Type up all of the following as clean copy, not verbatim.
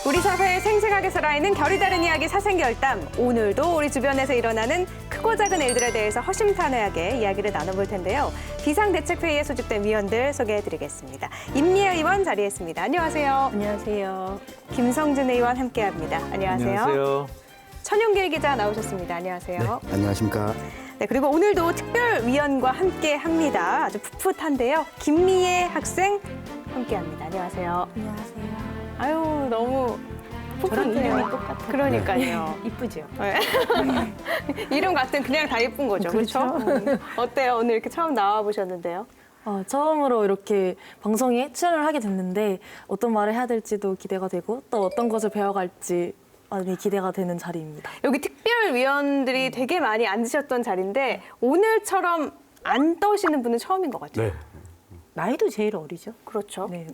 우리 사회에 생생하게 살아있는 결이 다른 이야기 사생결담. 오늘도 우리 주변에서 일어나는 크고 작은 일들에 대해서 허심탄회하게 이야기를 나눠볼 텐데요. 비상대책회의에 소집된 위원들 소개해드리겠습니다. 임미애 의원 자리했습니다. 안녕하세요. 안녕하세요. 김성진 의원 함께합니다. 안녕하세요. 안녕하세요. 천용길 기자 나오셨습니다. 안녕하세요. 네, 안녕하십니까. 네, 그리고 오늘도 특별위원과 함께합니다. 아주 풋풋한데요. 김미애 학생 함께합니다. 안녕하세요. 안녕하세요. 아유, 너무 저랑 풋풋해요. 이름이 똑같아요. 그러니까요. 이쁘죠? 네. 이름 같은 그냥 다 예쁜 거죠. 그렇죠? 어때요? 오늘 이렇게 처음 나와 보셨는데요? 처음으로 이렇게 방송에 출연을 하게 됐는데 어떤 말을 해야 될지도 기대가 되고 또 어떤 것을 배워갈지 많이 기대가 되는 자리입니다. 여기 특별위원들이 되게 많이 앉으셨던 자리인데 오늘처럼 안 떠시는 분은 처음인 것 같아요. 네. 나이도 제일 어리죠? 그렇죠. 네.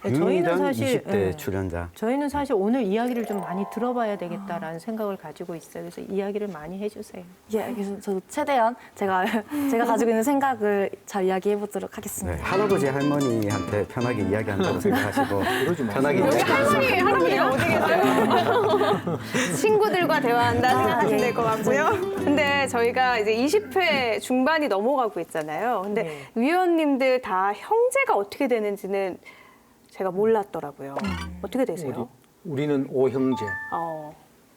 유일한 20대 출연자. 저희는 사실 오늘 이야기를 좀 많이 들어봐야 되겠다라는 생각을 가지고 있어요. 그래서 이야기를 많이 해주세요. 예, 알겠습니다. 저도 최대한 제가 가지고 있는 생각을 잘 이야기해 보도록 하겠습니다. 네, 할아버지 할머니한테 편하게 이야기한다고 생각하시고 편하게 여기 이야기하세요. 할아버지가 어디 계세요? 친구들과 대화한다 생각하시면 될 것 같고요. 근데 저희가 이제 20회 중반이 넘어가고 있잖아요. 근데 네. 위원님들 다 형제가 어떻게 되는지는 제가 몰랐더라고요. 어떻게 되세요? 우리는 오형제.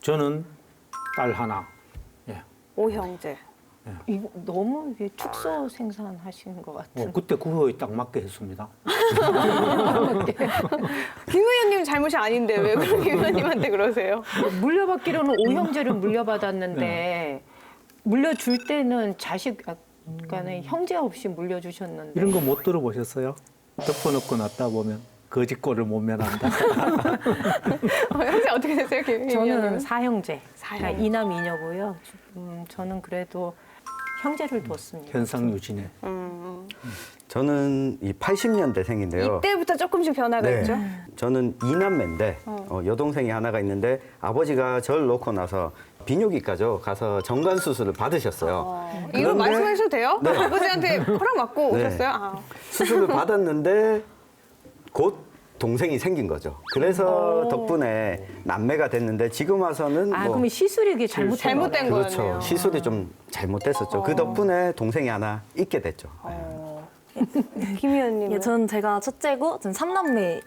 저는 딸 하나. 예. 오형제. 이거 너무 축소 생산하시는 것 같은. 그때 구호에 딱 맞게 했습니다. 김 의원님 잘못이 아닌데 왜 그렇게 의원님한테 그러세요? 물려받기로는 오형제를 물려받았는데 물려줄 때는 자식 간에 형제 없이 물려주셨는데 이런 거 못 들어보셨어요? 덮어놓고 놨다 보면 거짓골을 못 면한다. 형제 어떻게 되세요, 김 저는 의원님은? 사형제. 사형제. 그러니까 이남 이녀고요. 저는 그래도 형제를 뒀습니다. 현상 유지네. 저는 이 80년대생인데요. 이때부터 조금씩 변화가 네. 있죠. 저는 이남매인데 여동생이 하나가 있는데 아버지가 저를 놓고 나서 비뇨기과죠. 가서 정관 수술을 받으셨어요. 이거 그런데- 말씀하셔도 돼요? 네. 아버지한테 허락 받고 네. 오셨어요? 아. 수술을 받았는데 곧 동생이 생긴 거죠. 그래서 덕분에 남매가 됐는데 지금 와서는 그럼 시술이 잘못된 그렇죠. 거였네요. 시술이 좀 잘못됐었죠. 그 덕분에 동생이 하나 있게 됐죠. 김 의원님. 예, 저는 제가 첫째고 저는 3남매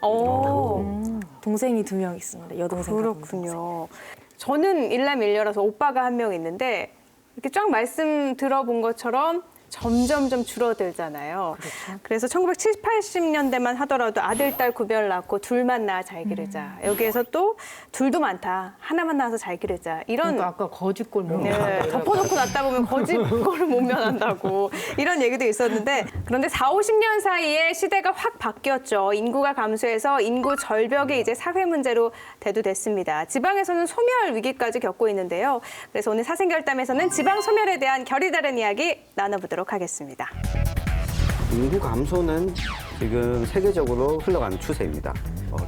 동생이 2명 있습니다. 여동생 그렇군요. 저는 일남일녀라서 오빠가 한 명 있는데 이렇게 쫙 말씀 들어본 것처럼 점점점 줄어들잖아요. 그래서 1970, 80년대만 하더라도 아들, 딸 구별 낳고 둘만 낳아 잘 기르자. 여기에서 또 둘도 많다. 하나만 낳아서 잘 기르자. 이런 그러니까 아까 거짓골 못 네, 덮어놓고 낳다 보면 거짓골을 못 면한다고 이런 얘기도 있었는데 그런데 4, 50년 사이에 시대가 확 바뀌었죠. 인구가 감소해서 인구 절벽이 이제 사회 문제로 대두됐습니다. 지방에서는 소멸 위기까지 겪고 있는데요. 그래서 오늘 사생결담에서는 지방 소멸에 대한 결이 다른 이야기 나눠보도록 하겠습니다. 인구 감소는 지금 세계적으로 흘러가는 추세입니다.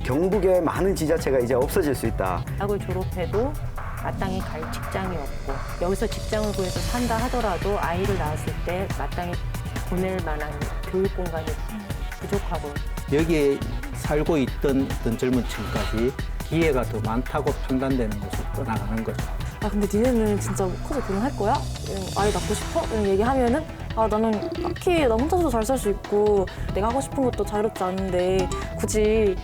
경북의 많은 지자체가 이제 없어질 수 있다. 대학을 졸업해도 마땅히 갈 직장이 없고 여기서 직장을 구해서 산다 하더라도 아이를 낳았을 때 마땅히 보낼 만한 교육 공간이 부족하고 여기에 살고 있던 어떤 젊은 층까지 기회가 더 많다고 판단되는 것으로 떠나가는 거죠. 근데 니네는 진짜 커서 결혼할 거야? 아이 낳고 싶어? 이런 얘기하면은 나는 딱히 나 혼자서도 잘 살 수 있고 내가 하고 싶은 것도 자유롭지 않은데 굳이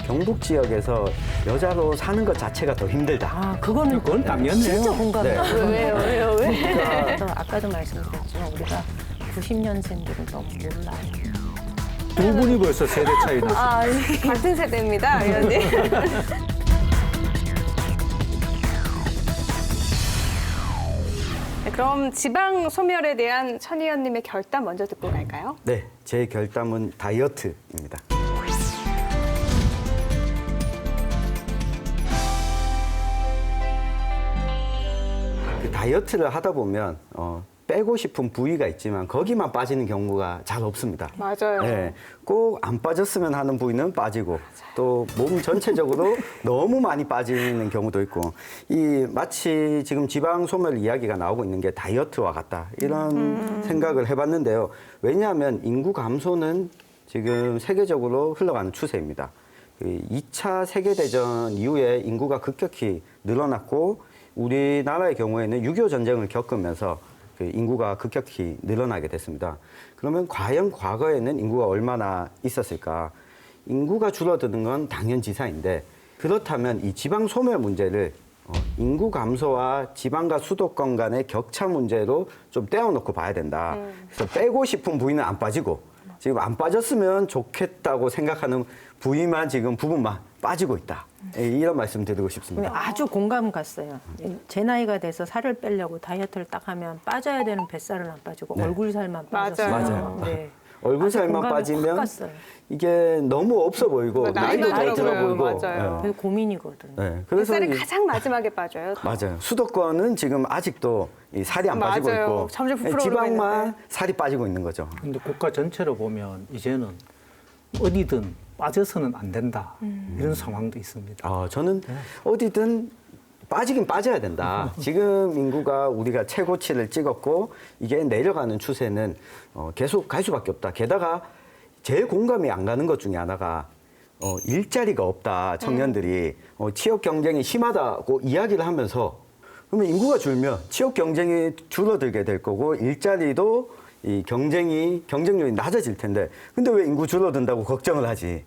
경북 지역에서 여자로 사는 것 자체가 더 힘들다. 그건 당연해요. 진짜 공감해요. 네. 왜요? 그래서 아까도 말씀드렸지만 우리가 90년생들을 너무 몰라요. 두 분이 벌써 세대 차이 나서. 같은 세대입니다, 의원님. 네, 그럼 지방 소멸에 대한 천 의원님의 결단 먼저 듣고 갈까요? 네, 제 결담은 다이어트입니다. 그 다이어트를 하다 보면 빼고 싶은 부위가 있지만 거기만 빠지는 경우가 잘 없습니다. 맞아요. 네, 꼭 안 빠졌으면 하는 부위는 빠지고 또 몸 전체적으로 너무 많이 빠지는 경우도 있고 이 마치 지금 지방 소멸 이야기가 나오고 있는 게 다이어트와 같다 이런 생각을 해봤는데요. 왜냐하면 인구 감소는 지금 세계적으로 흘러가는 추세입니다. 그 2차 세계대전 이후에 인구가 급격히 늘어났고 우리나라의 경우에는 6.25 전쟁을 겪으면서 그 인구가 급격히 늘어나게 됐습니다. 그러면 과연 과거에는 인구가 얼마나 있었을까? 인구가 줄어드는 건 당연지사인데 그렇다면 이 지방 소멸 문제를 인구 감소와 지방과 수도권 간의 격차 문제로 좀 떼어놓고 봐야 된다. 그래서 빼고 싶은 부위는 안 빠지고 지금 안 빠졌으면 좋겠다고 생각하는 부분만 빠지고 있다. 이런 말씀 드리고 싶습니다. 아주 공감 갔어요. 제 나이가 돼서 살을 빼려고 다이어트를 딱 하면 빠져야 되는 뱃살은 안 빠지고 네. 얼굴 살만 맞아요. 빠졌어요. 맞아요. 네. 얼굴 아주 살만 공감이 확 빠지면 갔어요. 이게 너무 없어 보이고 나이도 나이도 들어 들어요. 보이고. 맞아요. 그래서 고민이거든요. 네. 그래서 뱃살이 가장 마지막에 빠져요. 맞아요. 수도권은 지금 아직도 이 살이 안 빠지고 맞아요. 있고 점점 부풀어 오르고 지방만 있는데. 살이 빠지고 있는 거죠. 근데 국가 전체로 보면 이제는 어디든 빠져서는 안 된다. 이런 상황도 있습니다. 저는 어디든 빠지긴 빠져야 된다. 지금 인구가 우리가 최고치를 찍었고 이게 내려가는 추세는 계속 갈 수밖에 없다. 게다가 제일 공감이 안 가는 것 중에 하나가 일자리가 없다. 청년들이 취업 경쟁이 심하다고 이야기를 하면서 그러면 인구가 줄면 취업 경쟁이 줄어들게 될 거고 일자리도 이 경쟁력이 낮아질 텐데 근데 왜 인구 줄어든다고 걱정을 하지?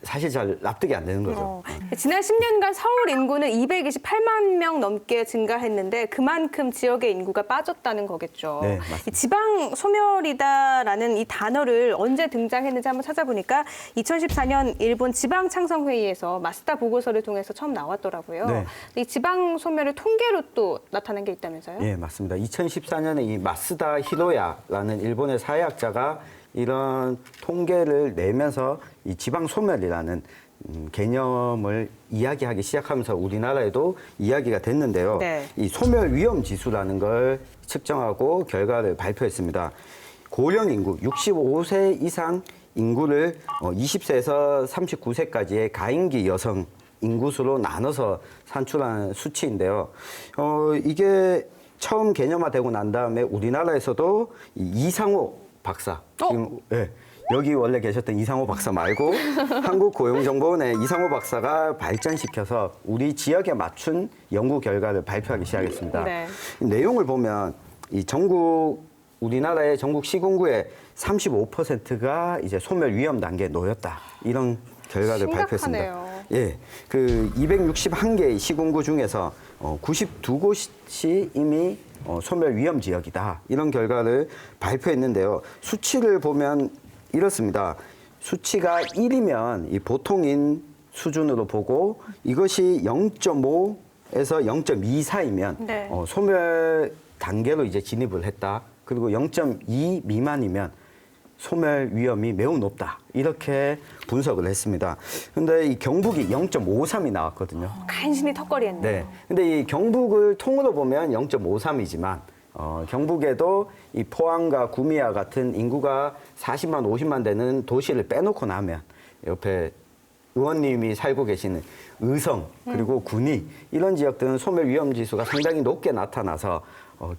사실 잘 납득이 안 되는 거죠. 지난 10년간 서울 인구는 228만 명 넘게 증가했는데 그만큼 지역의 인구가 빠졌다는 거겠죠. 네, 맞습니다. 이 지방 소멸이다라는 이 단어를 언제 등장했는지 한번 찾아보니까 2014년 일본 지방창성회의에서 마스다 보고서를 통해서 처음 나왔더라고요. 네. 이 지방 소멸을 통계로 또 나타난 게 있다면서요? 예, 맞습니다. 2014년에 이 마스다 히로야라는 일본의 사회학자가 이런 통계를 내면서 이 지방 소멸이라는 개념을 이야기하기 시작하면서 우리나라에도 이야기가 됐는데요. 네. 이 소멸 위험 지수라는 걸 측정하고 결과를 발표했습니다. 고령 인구 65세 이상 인구를 20세에서 39세까지의 가임기 여성 인구수로 나눠서 산출한 수치인데요. 이게 처음 개념화되고 난 다음에 우리나라에서도 이 이상호 박사 지금 여기 원래 계셨던 이상호 박사 말고 한국고용정보원의 이상호 박사가 발전시켜서 우리 지역에 맞춘 연구 결과를 발표하기 시작했습니다. 네. 내용을 보면 이 우리나라의 전국 시군구의 35%가 이제 소멸 위험 단계에 놓였다. 이런 결과를 발표했습니다. 심각하네요. 예, 그 261개의 시군구 중에서 92곳이 이미 소멸 위험 지역이다. 이런 결과를 발표했는데요. 수치를 보면 이렇습니다. 수치가 1이면 이 보통인 수준으로 보고 이것이 0.5에서 0.2 사이면 네. 소멸 단계로 이제 진입을 했다. 그리고 0.2 미만이면 소멸 위험이 매우 높다. 이렇게 분석을 했습니다. 근데 이 경북이 0.53이 나왔거든요. 간신히 턱걸이했네요. 네. 근데 이 경북을 통으로 보면 0.53이지만 경북에도 이 포항과 구미와 같은 인구가 40만, 50만 되는 도시를 빼놓고 나면 옆에 의원님이 살고 계시는 의성 그리고 군위 이런 지역들은 소멸 위험 지수가 상당히 높게 나타나서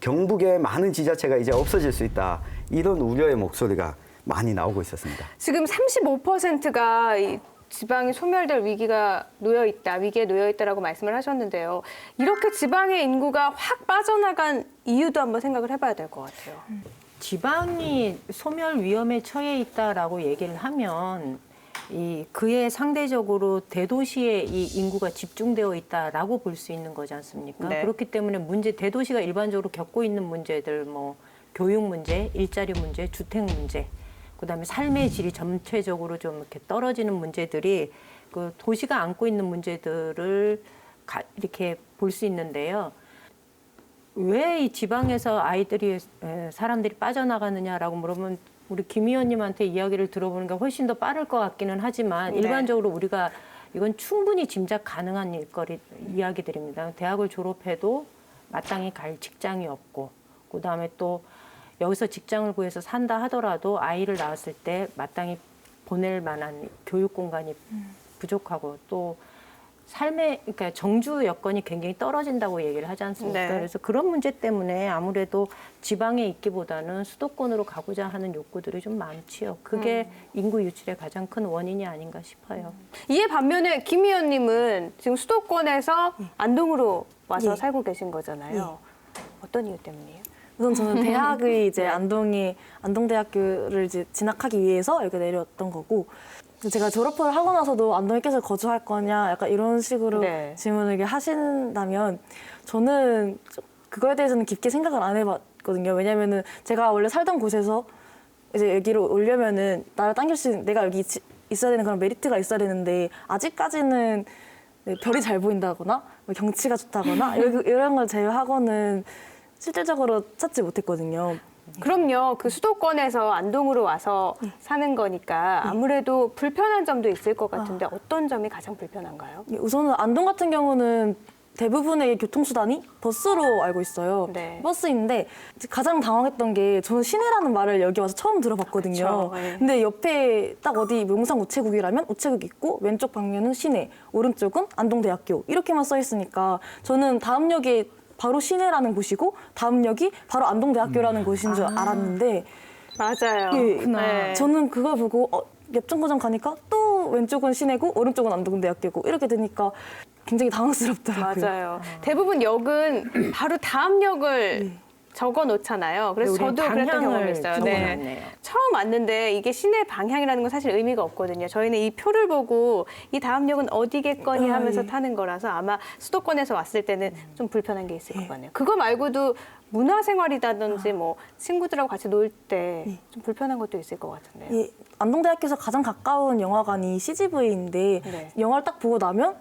경북의 많은 지자체가 이제 없어질 수 있다. 이런 우려의 목소리가 많이 나오고 있었습니다. 지금 35%가 이 지방이 소멸될 위기에 놓여 있다라고 말씀을 하셨는데요. 이렇게 지방의 인구가 확 빠져나간 이유도 한번 생각을 해봐야 될 것 같아요. 지방이 소멸 위험에 처해 있다라고 얘기를 하면 그에 상대적으로 대도시에 이 인구가 집중되어 있다라고 볼 수 있는 거지 않습니까? 네. 그렇기 때문에 대도시가 일반적으로 겪고 있는 문제들, 교육 문제, 일자리 문제, 주택 문제, 그다음에 삶의 질이 전체적으로 좀 이렇게 떨어지는 문제들이 그 도시가 안고 있는 문제들을 이렇게 볼 수 있는데요. 왜 이 지방에서 사람들이 빠져나가느냐라고 물으면 우리 김 의원님한테 이야기를 들어보는 게 훨씬 더 빠를 것 같기는 하지만 네. 일반적으로 우리가 이건 충분히 짐작 가능한 이야기들입니다. 대학을 졸업해도 마땅히 갈 직장이 없고 그다음에 또 여기서 직장을 구해서 산다 하더라도 아이를 낳았을 때 마땅히 보낼 만한 교육 공간이 부족하고 또 삶의 그러니까 정주 여건이 굉장히 떨어진다고 얘기를 하지 않습니까? 네. 그래서 그런 문제 때문에 아무래도 지방에 있기보다는 수도권으로 가고자 하는 욕구들이 좀 많지요. 그게 인구 유출의 가장 큰 원인이 아닌가 싶어요. 이에 반면에 김 의원님은 지금 수도권에서 안동으로 와서 예. 살고 계신 거잖아요. 어떤 이유 때문이에요? 우선 저는 대학을 이제 안동대학교를 이제 진학하기 위해서 여기 내려왔던 거고, 제가 졸업을 하고 나서도 안동에 계속 거주할 거냐 약간 이런 식으로 네. 질문을 이렇게 하신다면 저는 좀 그거에 대해서는 깊게 생각을 안 해봤거든요. 왜냐면은 제가 원래 살던 곳에서 이제 여기로 오려면은 나를 당길 수 있는, 내가 여기 있어야 되는 그런 메리트가 있어야 되는데 아직까지는 네, 별이 잘 보인다거나 뭐 경치가 좋다거나 이런 걸 제외하고는 실질적으로 찾지 못했거든요. 그럼요. 그 수도권에서 안동으로 와서 사는 거니까 아무래도 불편한 점도 있을 것 같은데 어떤 점이 가장 불편한가요? 우선은 안동 같은 경우는 대부분의 교통수단이 버스로 알고 있어요. 네. 버스인데 가장 당황했던 게 저는 시내라는 말을 여기 와서 처음 들어봤거든요. 그쵸, 네. 근데 옆에 딱 어디 용산 우체국이라면 우체국 있고 왼쪽 방면은 시내, 오른쪽은 안동대학교 이렇게만 써 있으니까 저는 다음 역에 바로 시내라는 곳이고 다음 역이 바로 안동대학교라는 곳인 줄 알았는데 맞아요. 예, 네. 저는 그걸 보고 옆 정거장 가니까 또 왼쪽은 시내고 오른쪽은 안동대학교고 이렇게 되니까 굉장히 당황스럽더라고요. 맞아요. 대부분 역은 바로 다음 역을 적어 놓잖아요. 그래서 우리는 저도 그랬던 경험이 방향을 있어요. 적어놨네요. 처음 왔는데 이게 시내 방향이라는 건 사실 의미가 없거든요. 저희는 이 표를 보고 이 다음 역은 어디겠거니 하면서 예. 타는 거라서 아마 수도권에서 왔을 때는 좀 불편한 게 있을 것 같네요. 그거 말고도 문화생활이라든지 뭐 친구들하고 같이 놀 때 좀 불편한 것도 있을 것 같은데요. 이 안동대학교에서 가장 가까운 영화관이 CGV인데 네. 영화를 딱 보고 나면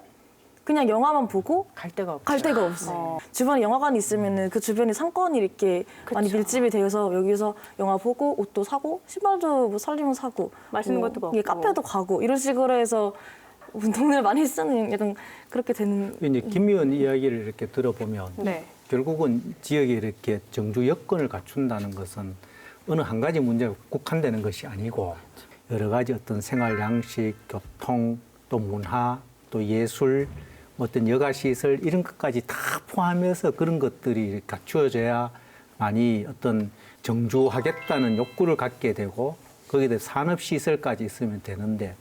그냥 영화만 보고 갈 데가 없죠. 갈 데가 없어요. 주변에 영화관이 있으면은 그 주변에 상권이 이렇게 많이 밀집이 되어서 여기서 영화 보고 옷도 사고 신발도 뭐 살리면 사고 맛있는 것도 먹고. 카페도 가고 이런 식으로 해서 돈을 많이 쓰는 약간 그렇게 되는 이제 김 의원 이야기를 이렇게 들어보면 네. 결국은 지역에 이렇게 정주 여건을 갖춘다는 것은 어느 한 가지 문제가 국한되는 것이 아니고 여러 가지 어떤 생활 양식, 교통, 또 문화, 또 예술, 어떤 여가시설 이런 것까지 다 포함해서 그런 것들이 갖추어져야 많이 어떤 정주하겠다는 욕구를 갖게 되고 거기에 대해 산업시설까지 있으면 되는데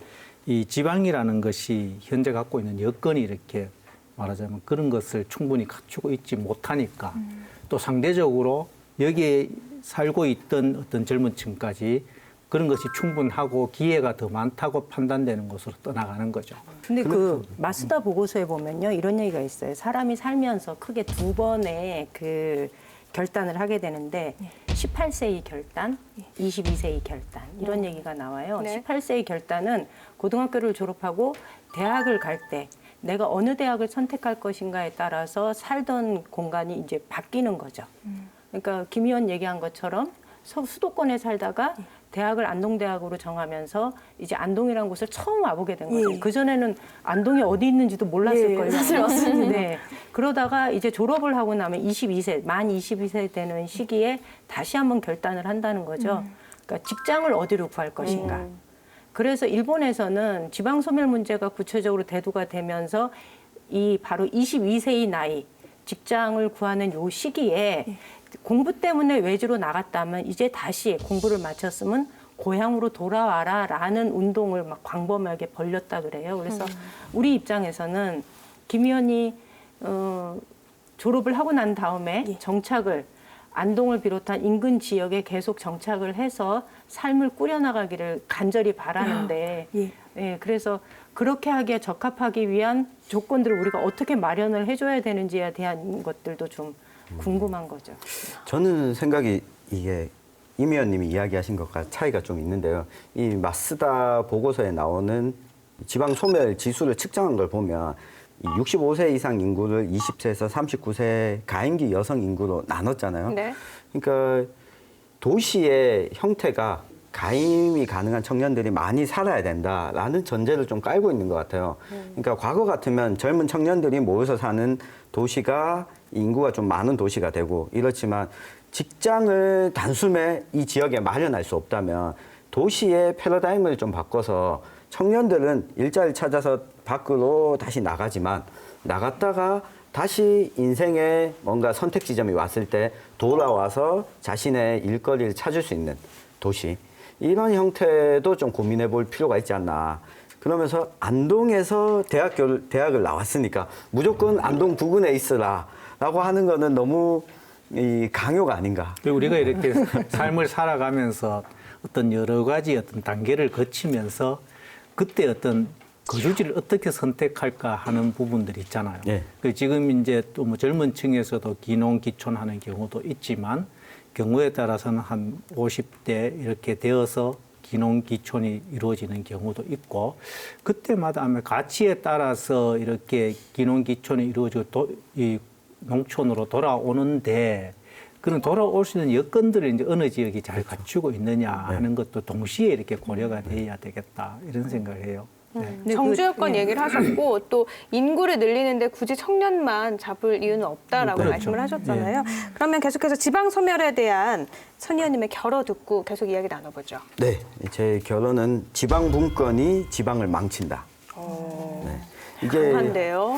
이 지방이라는 것이 현재 갖고 있는 여건이 이렇게 말하자면 그런 것을 충분히 갖추고 있지 못하니까 또 상대적으로 여기에 살고 있던 어떤 젊은 층까지 그런 것이 충분하고 기회가 더 많다고 판단되는 것으로 떠나가는 거죠. 근데 그 마스다 보고서에 보면요 이런 얘기가 있어요. 사람이 살면서 크게 두 번의 그 결단을 하게 되는데 18세의 결단, 22세의 결단 이런 얘기가 나와요. 네. 18세의 결단은 고등학교를 졸업하고 대학을 갈 때 내가 어느 대학을 선택할 것인가에 따라서 살던 공간이 이제 바뀌는 거죠. 그러니까 김 의원 얘기한 것처럼 수도권에 살다가 대학을 안동대학으로 정하면서 이제 안동이라는 곳을 처음 와보게 된 거죠. 예. 그전에는 안동이 어디 있는지도 몰랐을 예, 거예요. 사실 맞습니다. 네. 그러다가 이제 졸업을 하고 나면 22세, 만 22세 되는 시기에 다시 한번 결단을 한다는 거죠. 그러니까 직장을 어디로 구할 것인가. 그래서 일본에서는 지방소멸 문제가 구체적으로 대두가 되면서 이 바로 22세의 나이, 직장을 구하는 요 시기에 공부 때문에 외지로 나갔다면 이제 다시 공부를 마쳤으면 고향으로 돌아와라라는 운동을 막 광범위하게 벌였다 그래요. 그래서 우리 입장에서는 김 의원이 졸업을 하고 난 다음에 정착을 안동을 비롯한 인근 지역에 계속 정착을 해서 삶을 꾸려나가기를 간절히 바라는데 예, 그래서 그렇게 하기에 적합하기 위한 조건들을 우리가 어떻게 마련을 해줘야 되는지에 대한 것들도 좀 궁금한 거죠. 저는 생각이 이게 임 의원님이 이야기하신 것과 차이가 좀 있는데요. 이 마스다 보고서에 나오는 지방 소멸 지수를 측정한 걸 보면 65세 이상 인구를 20세에서 39세 가임기 여성 인구로 나눴잖아요. 네. 그러니까 도시의 형태가 가임이 가능한 청년들이 많이 살아야 된다라는 전제를 좀 깔고 있는 것 같아요. 그러니까 과거 같으면 젊은 청년들이 모여서 사는 도시가 인구가 좀 많은 도시가 되고 이렇지만 직장을 단숨에 이 지역에 마련할 수 없다면 도시의 패러다임을 좀 바꿔서 청년들은 일자리를 찾아서 밖으로 다시 나가지만 나갔다가 다시 인생의 뭔가 선택 지점이 왔을 때 돌아와서 자신의 일거리를 찾을 수 있는 도시. 이런 형태도 좀 고민해 볼 필요가 있지 않나. 그러면서 안동에서 대학을 나왔으니까 무조건 안동 부근에 있으라라고 하는 거는 너무 이 강요가 아닌가. 우리가 이렇게 삶을 살아가면서 어떤 여러 가지 어떤 단계를 거치면서 그때 어떤 거주지를 어떻게 선택할까 하는 부분들이 있잖아요. 예. 지금 이제 또 뭐 젊은 층에서도 귀농 귀촌하는 경우도 있지만 경우에 따라서는 한 50대 이렇게 되어서 귀농 귀촌이 이루어지는 경우도 있고 그때마다 아마 가치에 따라서 이렇게 귀농 귀촌이 이루어지고 이 농촌으로 돌아오는데 그런 돌아올 수 있는 여건들을 이제 어느 지역이 잘 갖추고 있느냐 하는 것도 동시에 이렇게 고려가 돼야 되겠다 이런 생각을 해요. 네. 정주 여건 얘기를 하셨고 또 인구를 늘리는데 굳이 청년만 잡을 이유는 없다라고 그렇죠. 말씀을 하셨잖아요. 그러면 계속해서 지방 소멸에 대한 천 의원님의 결어 듣고 계속 이야기 나눠보죠. 네, 제 결론은 지방 분권이 지방을 망친다. 네. 이게 한데요.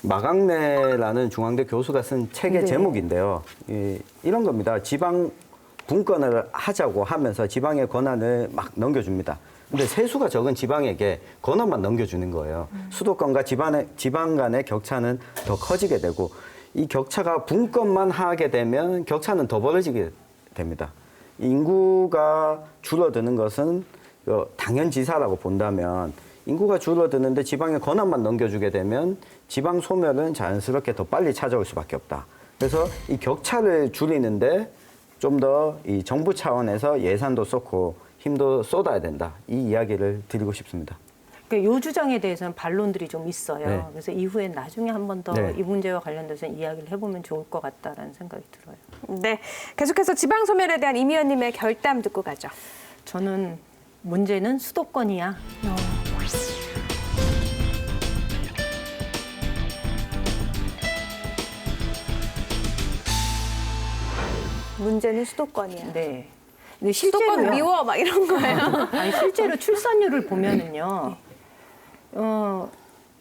마강래라는 중앙대 교수가 쓴 책의 네. 제목인데요. 이런 겁니다. 지방 분권을 하자고 하면서 지방의 권한을 막 넘겨줍니다. 근데 세수가 적은 지방에게 권한만 넘겨주는 거예요. 수도권과 지방 간의 격차는 더 커지게 되고 이 격차가 분권만 하게 되면 격차는 더 벌어지게 됩니다. 인구가 줄어드는 것은 당연지사라고 본다면 인구가 줄어드는데 지방의 권한만 넘겨주게 되면 지방 소멸은 자연스럽게 더 빨리 찾아올 수밖에 없다. 그래서 이 격차를 줄이는데 좀 더 이 정부 차원에서 예산도 쏟고 힘도 쏟아야 된다. 이 이야기를 드리고 싶습니다. 그러니까 요 주장에 대해서는 반론들이 좀 있어요. 네. 그래서 이후에 나중에 한 번 더 이 네. 문제와 관련돼서 이야기를 해보면 좋을 것 같다라는 생각이 들어요. 네, 계속해서 지방 소멸에 대한 임 의원님의 결담 듣고 가죠. 저는 문제는 수도권이야. 문제는 수도권이야. 네. 근데 수도권 실제로요. 미워 막 이런 거예요. 아니 실제로 출산율을 보면은요.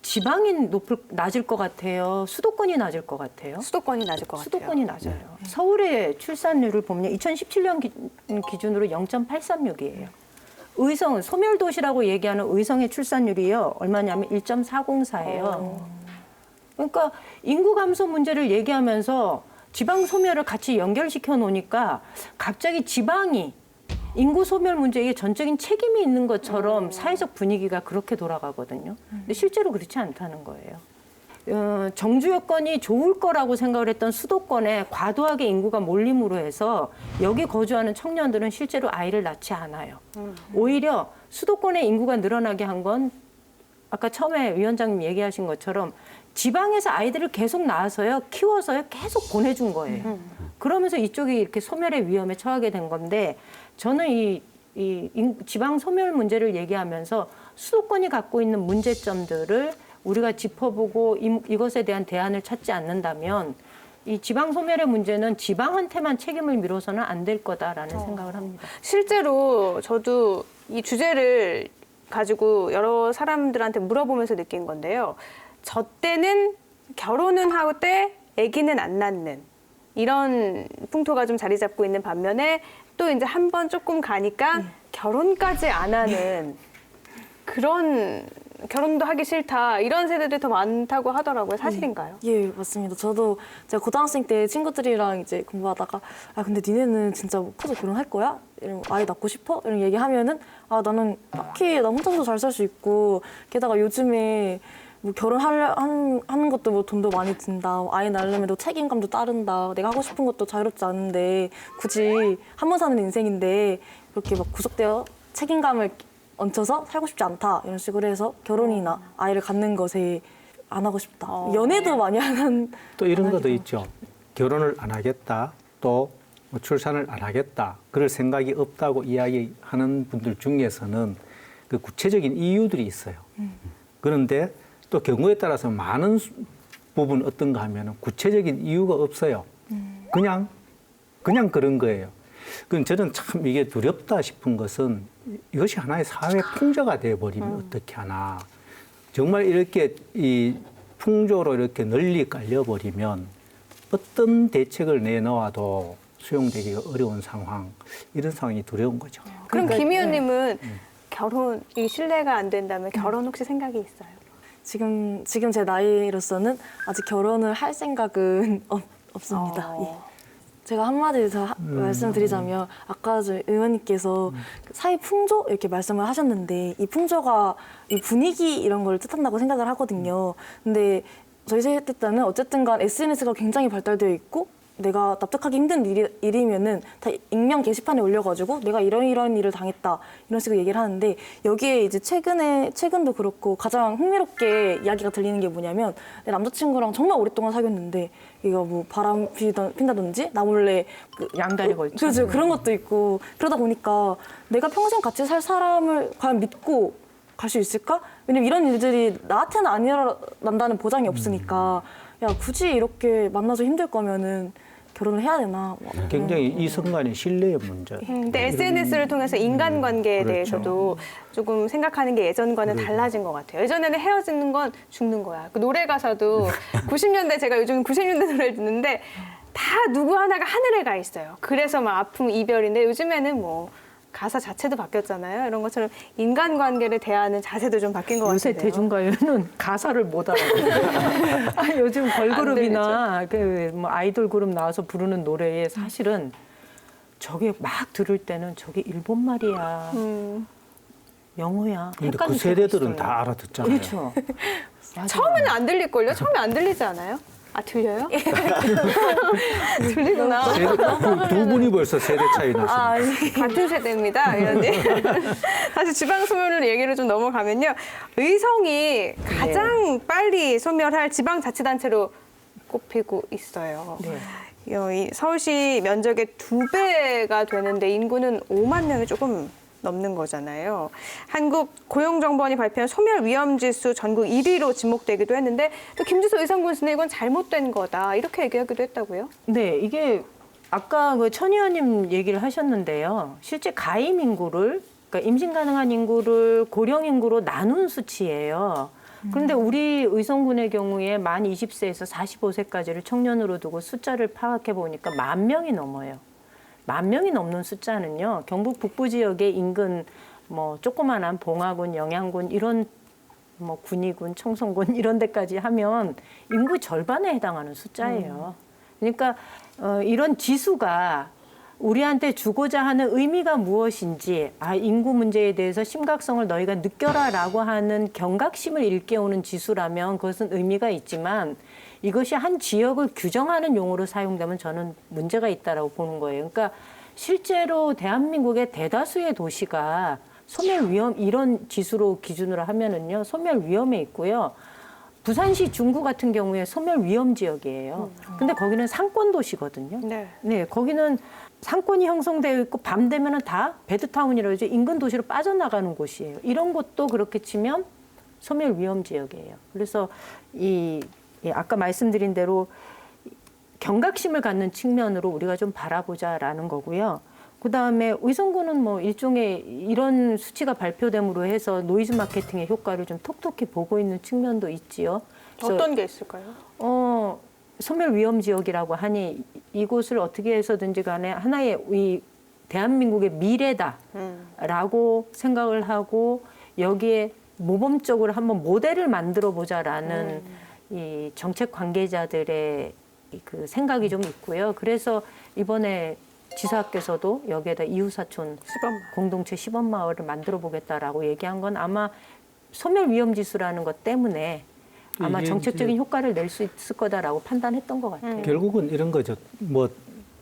지방이 낮을 것 같아요. 수도권이 낮을 것 같아요. 수도권이 낮을 것 같아요. 수도권이 낮아요. 서울의 출산율을 보면 2017년 기준으로 0.836이에요. 의성, 소멸도시라고 얘기하는 의성의 출산율이요. 얼마냐면 1.404예요. 그러니까 인구 감소 문제를 얘기하면서 지방 소멸을 같이 연결시켜 놓으니까 갑자기 지방이 인구 소멸 문제에 전적인 책임이 있는 것처럼 사회적 분위기가 그렇게 돌아가거든요. 근데 실제로 그렇지 않다는 거예요. 정주 여건이 좋을 거라고 생각을 했던 수도권에 과도하게 인구가 몰림으로 해서 여기 거주하는 청년들은 실제로 아이를 낳지 않아요. 오히려 수도권의 인구가 늘어나게 한 건 아까 처음에 위원장님 얘기하신 것처럼 지방에서 아이들을 계속 낳아서요, 키워서요, 계속 보내준 거예요. 그러면서 이쪽이 이렇게 소멸의 위험에 처하게 된 건데 저는 이 지방 소멸 문제를 얘기하면서 수도권이 갖고 있는 문제점들을 우리가 짚어보고 이것에 대한 대안을 찾지 않는다면 이 지방 소멸의 문제는 지방한테만 책임을 미뤄서는 안 될 거다라는 생각을 합니다. 실제로 저도 이 주제를 가지고 여러 사람들한테 물어보면서 느낀 건데요. 저 때는 결혼은 하되 아기는 안 낳는 이런 풍토가 좀 자리 잡고 있는 반면에 또 이제 한 번 조금 가니까 결혼까지 안 하는 그런 결혼도 하기 싫다 이런 세대들이 더 많다고 하더라고요. 사실인가요? 예, 맞습니다. 저도 제가 고등학생 때 친구들이랑 이제 공부하다가 아 근데 니네는 진짜 커서 결혼할 거야? 이런 아이 낳고 싶어? 이런 얘기하면은 아 나는 딱히 나 혼자서도 잘 살 수 있고 게다가 요즘에 뭐 결혼하는 것도 뭐 돈도 많이 든다. 아이 낳으려면 또 책임감도 따른다. 내가 하고 싶은 것도 자유롭지 않은데 굳이 한 번 사는 인생인데 그렇게 막 구속되어 책임감을 얹혀서 살고 싶지 않다. 이런 식으로 해서 결혼이나 아이를 갖는 것에 안 하고 싶다. 연애도 많이 하는 또 이런 것도 있죠. 결혼을 안 하겠다. 또뭐 출산을 안 하겠다. 그럴 생각이 없다고 이야기하는 분들 중에서는 그 구체적인 이유들이 있어요. 그런데 또 경우에 따라서 많은 부분 어떤가 하면 구체적인 이유가 없어요. 그냥 그런 거예요. 그 저는 참 이게 두렵다 싶은 것은 이것이 하나의 사회 풍조가 되어버리면 어떻게 하나. 정말 이렇게 이 풍조로 이렇게 널리 깔려버리면 어떤 대책을 내놓아도 수용되기가 어려운 상황, 이런 상황이 두려운 거죠. 그럼 그러니까, 김 의원님은 결혼이 신뢰가 안 된다면 결혼 혹시 생각이 있어요? 지금 제 나이로서는 아직 결혼을 할 생각은 없습니다. 어. 예. 제가 한마디 더 말씀드리자면 아까 저 의원님께서 사회 풍조 이렇게 말씀을 하셨는데 이 풍조가 이 분위기 이런 걸 뜻한다고 생각을 하거든요. 근데 저희 세대 때는 어쨌든 간 SNS가 굉장히 발달되어 있고 내가 납득하기 힘든 일이면은 다 익명 게시판에 올려가지고 내가 이런 일을 당했다 이런 식으로 얘기를 하는데 여기에 이제 최근도 그렇고 가장 흥미롭게 이야기가 들리는 게 뭐냐면 내 남자친구랑 정말 오랫동안 사귀었는데 이거 뭐 바람 핀다든지 나 몰래 양다리 걸쳐. 그렇죠. 그런 것도 있고 그러다 보니까 내가 평생 같이 살 사람을 과연 믿고 갈 수 있을까? 왜냐면 이런 일들이 나한테는 안 일어난다는 보장이 없으니까 야 굳이 이렇게 만나서 힘들 거면은 결혼을 해야 되나? 뭐. 굉장히 이성 간의 신뢰의 문제. 근데 SNS를 통해서 인간관계에 그렇죠. 대해서도 조금 생각하는 게 예전과는 달라진 것 같아요. 예전에는 헤어지는 건 죽는 거야. 그 노래 가사도 90년대 제가 요즘 90년대 노래를 듣는데 다 누구 하나가 하늘에 가 있어요. 그래서 막 아픔, 이별인데 요즘에는 뭐 가사 자체도 바뀌었잖아요. 이런 것처럼 인간관계를 대하는 자세도 좀 바뀐 것 요새 같은데요. 대중가요는 가사를 못 알아요. 요즘 걸그룹이나 그 뭐 아이돌 그룹 나와서 부르는 노래에 사실은 저게 막 들을 때는 저게 일본 말이야, 영어야. 근데 그 헷갈릴 때가 세대들은 있어요. 다 알아듣잖아요. 그렇죠. 맞아요. 처음에는 안 들릴걸요? 처음에 안 들리지 않아요? 아, 들려요? 들리구나. 두 분이 벌써 세대 차이 났습니다. 같은 세대입니다, 의원님. 다시 지방 소멸 얘기를 좀 넘어가면요. 의성이 가장 빨리 소멸할 지방자치단체로 꼽히고 있어요. 네. 이 서울시 면적의 2배가 되는데 인구는 5만 명이 조금 넘는 거잖아요. 한국고용정보원이 발표한 소멸위험지수 전국 1위로 지목되기도 했는데 또 김주수 의성군수는 이건 잘못된 거다 이렇게 얘기하기도 했다고요? 네, 이게 아까 그 천 의원님 얘기를 하셨는데요. 실제 가임 인구를, 그러니까 임신 가능한 인구를 고령 인구로 나눈 수치예요. 그런데 우리 의성군의 경우에 만 20세에서 45세까지를 청년으로 두고 숫자를 파악해 보니까 10,000명이 넘어요. 10,000명이 넘는 숫자는요. 경북 북부 지역의 인근 뭐 조그만한 봉화군, 영양군 이런 뭐 군위군, 청송군 이런 데까지 하면 인구 절반에 해당하는 숫자예요. 그러니까 이런 지수가 우리한테 주고자 하는 의미가 무엇인지, 인구 문제에 대해서 심각성을 너희가 느껴라라고 하는 경각심을 일깨우는 지수라면 그것은 의미가 있지만 이것이 한 지역을 규정하는 용어로 사용되면 저는 문제가 있다라고 보는 거예요. 그러니까 실제로 대한민국의 대다수의 도시가 소멸 위험 이런 지수로 기준으로 하면은요 소멸 위험에 있고요. 부산시 중구 같은 경우에 소멸 위험 지역이에요. 근데 거기는 상권 도시거든요. 네. 네, 거기는 상권이 형성되어 있고 밤 되면은 다 베드타운이라고 하죠. 인근 도시로 빠져나가는 곳이에요. 이런 곳도 그렇게 치면 소멸 위험 지역이에요. 그래서 아까 말씀드린 대로 경각심을 갖는 측면으로 우리가 좀 바라보자라는 거고요. 그다음에 의성군은 뭐 일종의 이런 수치가 발표됨으로 해서 노이즈 마케팅의 효과를 좀 톡톡히 보고 있는 측면도 있지요. 어떤 게 있을까요? 소멸 위험 지역이라고 하니 이곳을 어떻게 해서든지 간에 하나의 이 대한민국의 미래다라고 생각을 하고 여기에 모범적으로 한번 모델을 만들어 보자라는 이 정책 관계자들의 그 생각이 좀 있고요. 그래서 이번에 지사께서도 여기에다 이웃사촌 공동체 시범마을을 만들어 보겠다라고 얘기한 건 아마 소멸 위험 지수라는 것 때문에 아마 이게 정책적인 이제 효과를 낼 수 있을 거다라고 판단했던 것 같아요. 결국은 이런 거죠. 뭐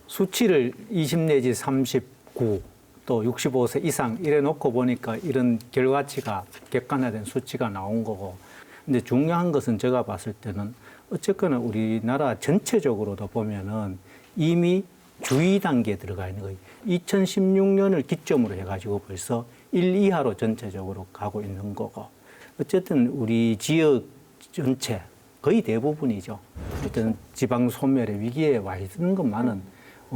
수치를 20 내지 39, 또 65세 이상 이래 놓고 보니까 이런 결과치가 객관화된 수치가 나온 거고. 근데 중요한 것은 제가 봤을 때는 어쨌거나 우리나라 전체적으로도 보면은 이미 주의 단계에 들어가 있는 거예요. 2016년을 기점으로 해가지고 벌써 1 이하로 전체적으로 가고 있는 거고. 어쨌든 우리 지역 전체 거의 대부분이죠. 어떤 지방 소멸의 위기에 와 있는 것만은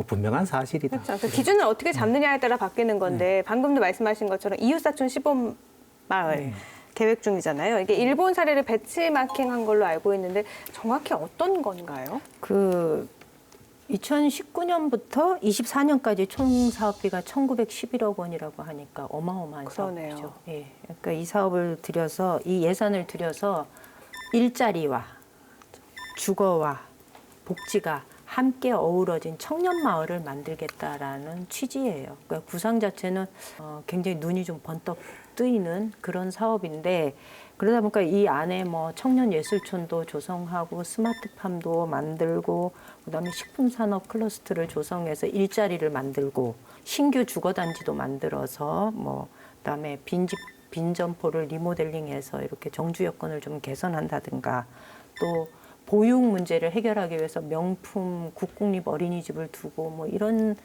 분명한 사실이다. 그렇죠. 그 기준을 어떻게 잡느냐에 따라 바뀌는 건데 방금도 말씀하신 것처럼 이웃사촌 시범 마을 계획 중이잖아요. 이게 일본 사례를 배치마킹한 걸로 알고 있는데 정확히 어떤 건가요? 그 2019년부터 24년까지 총 사업비가 1,911억 원이라고 하니까 어마어마한 그러네요. 사업이죠. 예. 그러니까 이 사업을 들여서 이 예산을 들여서 일자리와 주거와 복지가 함께 어우러진 청년 마을을 만들겠다라는 취지예요. 그러니까 구상 자체는 굉장히 눈이 좀 번쩍 뜨이는 그런 사업인데 그러다 보니까 이 안에 뭐 청년 예술촌도 조성하고 스마트팜도 만들고 그다음에 식품산업 클러스터를 조성해서 일자리를 만들고 신규 주거단지도 만들어서 뭐 그다음에 빈 점포를 리모델링해서 이렇게 정주 여건을 좀 개선한다든가 또 보육 문제를 해결하기 위해서 명품 국공립 어린이집을 두고 뭐 이런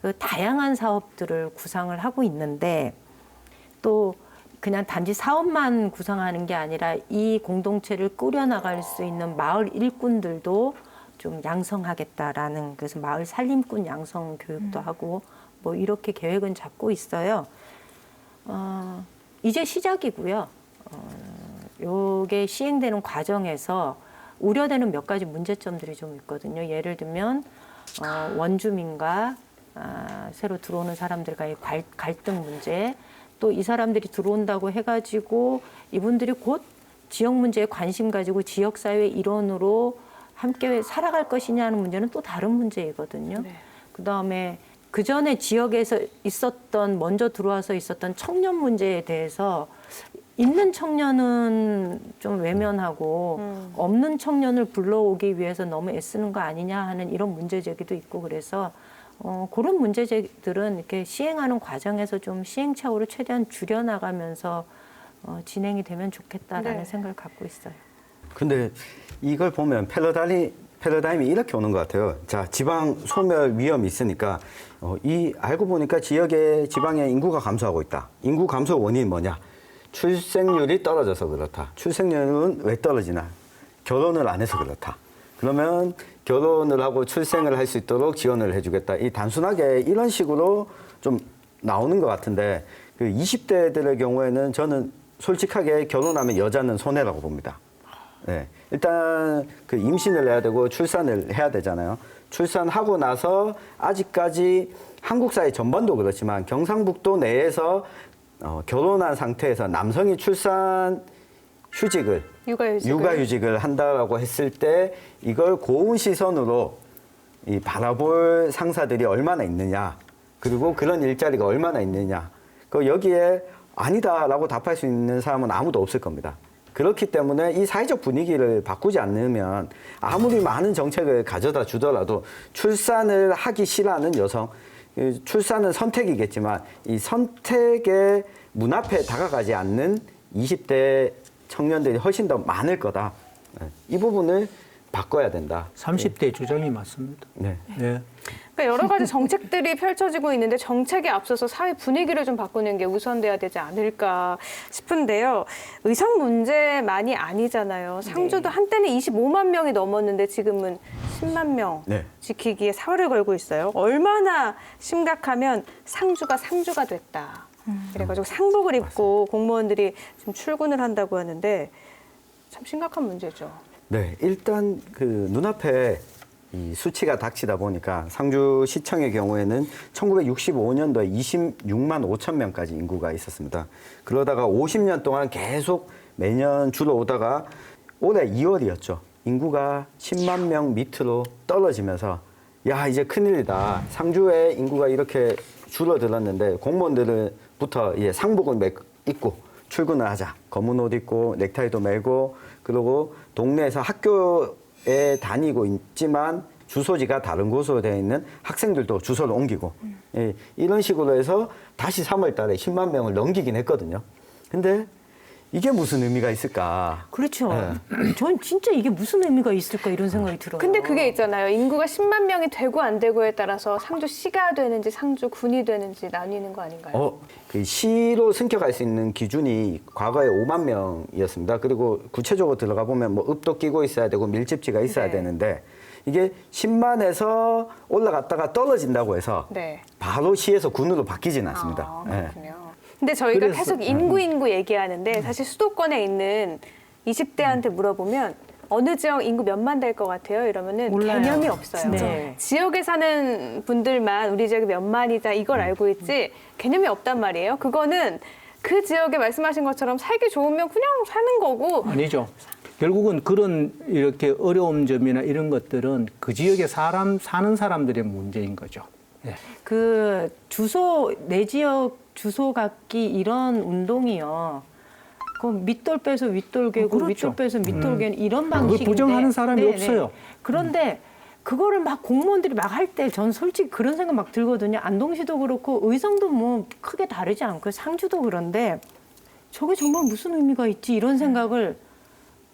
그 다양한 사업들을 구상을 하고 있는데 또 그냥 단지 사업만 구상하는 게 아니라 이 공동체를 꾸려나갈 수 있는 마을 일꾼들도 좀 양성하겠다라는 그래서 마을 살림꾼 양성 교육도 하고 뭐 이렇게 계획은 잡고 있어요. 이제 시작이고요. 요게 시행되는 과정에서 우려되는 몇 가지 문제점들이 좀 있거든요. 예를 들면 원주민과 새로 들어오는 사람들과의 갈등 문제, 또 이 사람들이 들어온다고 해가지고 이분들이 곧 지역 문제에 관심 가지고 지역사회 일원으로 함께 살아갈 것이냐 하는 문제는 또 다른 문제이거든요. 네. 그다음에 그 전에 지역에서 있었던 먼저 들어와서 있었던 청년 문제에 대해서 있는 청년은 좀 외면하고 없는 청년을 불러오기 위해서 너무 애쓰는 거 아니냐 하는 이런 문제 제기도 있고 그래서 그런 문제들은 이렇게 시행하는 과정에서 좀 시행착오를 최대한 줄여나가면서 진행이 되면 좋겠다라는 네. 생각을 갖고 있어요. 근데 이걸 보면 패러다임이 이렇게 오는 것 같아요. 자, 지방 소멸 위험이 있으니까 알고 보니까 지방의 인구가 감소하고 있다. 인구 감소 원인이 뭐냐? 출생률이 떨어져서 그렇다. 출생률은 왜 떨어지나? 결혼을 안 해서 그렇다. 그러면 결혼을 하고 출생을 할 수 있도록 지원을 해주겠다. 이 단순하게 이런 식으로 좀 나오는 것 같은데 그 20대들의 경우에는 저는 솔직하게 결혼하면 여자는 손해라고 봅니다. 네. 일단 그 임신을 해야 되고 출산을 해야 되잖아요. 출산하고 나서 아직까지 한국 사회 전반도 그렇지만 경상북도 내에서 결혼한 상태에서 남성이 출산 휴직을 육아휴직을 한다라고 했을 때 이걸 고운 시선으로 바라볼 상사들이 얼마나 있느냐 그리고 그런 일자리가 얼마나 있느냐 여기에 아니다라고 답할 수 있는 사람은 아무도 없을 겁니다. 그렇기 때문에 이 사회적 분위기를 바꾸지 않으면 아무리 많은 정책을 가져다 주더라도 출산을 하기 싫어하는 여성, 출산은 선택이겠지만 이 선택의 문 앞에 다가가지 않는 20대 청년들이 훨씬 더 많을 거다. 이 부분을 바꿔야 된다. 30대 주장이 맞습니다. 네. 네. 그러니까 여러 가지 정책들이 펼쳐지고 있는데 정책에 앞서서 사회 분위기를 좀 바꾸는 게 우선돼야 되지 않을까 싶은데요. 의성 문제만이 아니잖아요. 상주도 한때는 25만 명이 넘었는데 지금은 10만 명 네. 지키기에 사활을 걸고 있어요. 얼마나 심각하면 상주가 상주가 됐다. 그래가지고 상복을 입고 공무원들이 지금 출근을 한다고 하는데 참 심각한 문제죠. 네, 일단 그 눈앞에 이 수치가 닥치다 보니까 상주시청의 경우에는 1965년도에 26만 5천 명까지 인구가 있었습니다. 그러다가 50년 동안 계속 매년 줄어오다가 올해 2월이었죠. 인구가 10만 명 밑으로 떨어지면서 야, 이제 큰일이다. 상주의 인구가 이렇게 줄어들었는데 공무원들부터 상복을 입고 출근을 하자. 검은 옷 입고 넥타이도 매고 그리고 동네에서 학교에 다니고 있지만 주소지가 다른 곳으로 되어 있는 학생들도 주소를 옮기고 이런 식으로 해서 다시 3월 달에 10만 명을 넘기긴 했거든요. 근데 이게 무슨 의미가 있을까? 그렇죠. 네. 전 진짜 이게 무슨 의미가 있을까 이런 생각이 들어요. 근데 그게 있잖아요. 인구가 10만 명이 되고 안 되고에 따라서 상주시가 되는지 상주군이 되는지 나뉘는 거 아닌가요? 그 시로 승격할 수 있는 기준이 과거에 5만 명이었습니다. 그리고 구체적으로 들어가 보면 뭐 읍도 끼고 있어야 되고 밀집지가 있어야 네. 되는데 이게 10만에서 올라갔다가 떨어진다고 해서 네. 바로 시에서 군으로 바뀌지는 않습니다. 아, 예. 그렇군요. 근데 저희가 그래서- 계속 인구 얘기하는데 사실 수도권에 있는 20대한테 물어보면 어느 지역 인구 몇만 될 것 같아요? 이러면은 몰라요. 개념이 없어요. 네. 지역에 사는 분들만 우리 지역이 몇 만이다 이걸 알고 있지 개념이 없단 말이에요. 그거는 그 지역에 말씀하신 것처럼 살기 좋으면 그냥 사는 거고 아니죠. 결국은 그런 이렇게 어려움 점이나 이런 것들은 그 지역에 사는 사람들의 문제인 거죠. 예. 그 주소 내 지역 주소 갖기 이런 운동이요. 그 밑돌 빼서 윗돌 개고 그렇죠. 윗돌 빼서 밑돌 개는 이런 그걸 방식인데 부정하는 사람이 네네. 없어요. 그런데 그거를 막 공무원들이 막 할 때 전 솔직히 그런 생각 막 들거든요. 안동시도 그렇고 의성도 뭐 크게 다르지 않고 상주도 그런데 저게 정말 무슨 의미가 있지 이런 생각을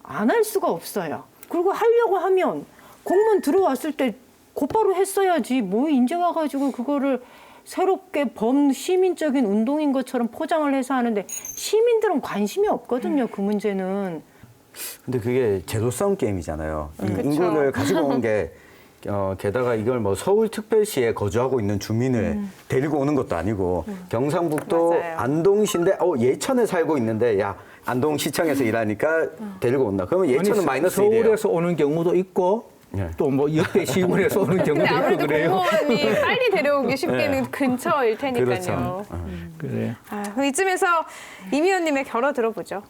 안 할 수가 없어요. 그리고 하려고 하면 공무원 들어왔을 때 곧바로 했어야지 뭐 이제 와가지고 그거를 새롭게 범시민적인 운동인 것처럼 포장을 해서 하는데 시민들은 관심이 없거든요. 그 문제는. 근데 그게 제로섬 게임이잖아요. 이 그쵸. 인구를 가지고 온 게 게다가 이걸 뭐 서울특별시에 거주하고 있는 주민을 데리고 오는 것도 아니고 경상북도 맞아요. 안동시인데 예천에 살고 있는데 야 안동시청에서 일하니까 데리고 온다. 그러면 예천은 아니, 마이너스 1이에요. 서울에서 오는 경우도 있고 예. 또 뭐 옆에 시군에서 오는 경우도 근데 있고 아무래도 그래요. 공무원이 빨리 데려오기 쉽게는 근처일 테니까요. 그렇죠. 그래. 그럼 이쯤에서 임 의원님의 결어 들어보죠.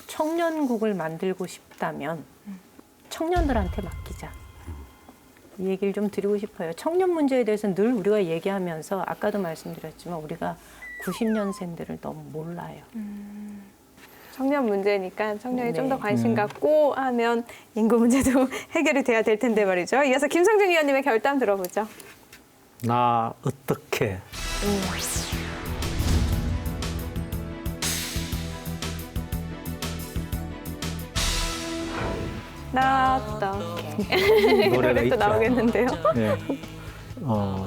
청년국을 만들고 싶다면 청년들한테 맡기자. 이 얘기를 좀 드리고 싶어요. 청년 문제에 대해서 늘 우리가 얘기하면서 아까도 말씀드렸지만 우리가 90년생들을 너무 몰라요. 청년 문제니까 청년이 네. 좀 더 관심 갖고 하면 인구 문제도 해결이 돼야 될 텐데 말이죠. 이어서 김성준 의원님의 결단 들어보죠. 나 어떻게 나 어떻게 노래가 노래 또 있죠. 나오겠는데요. 예.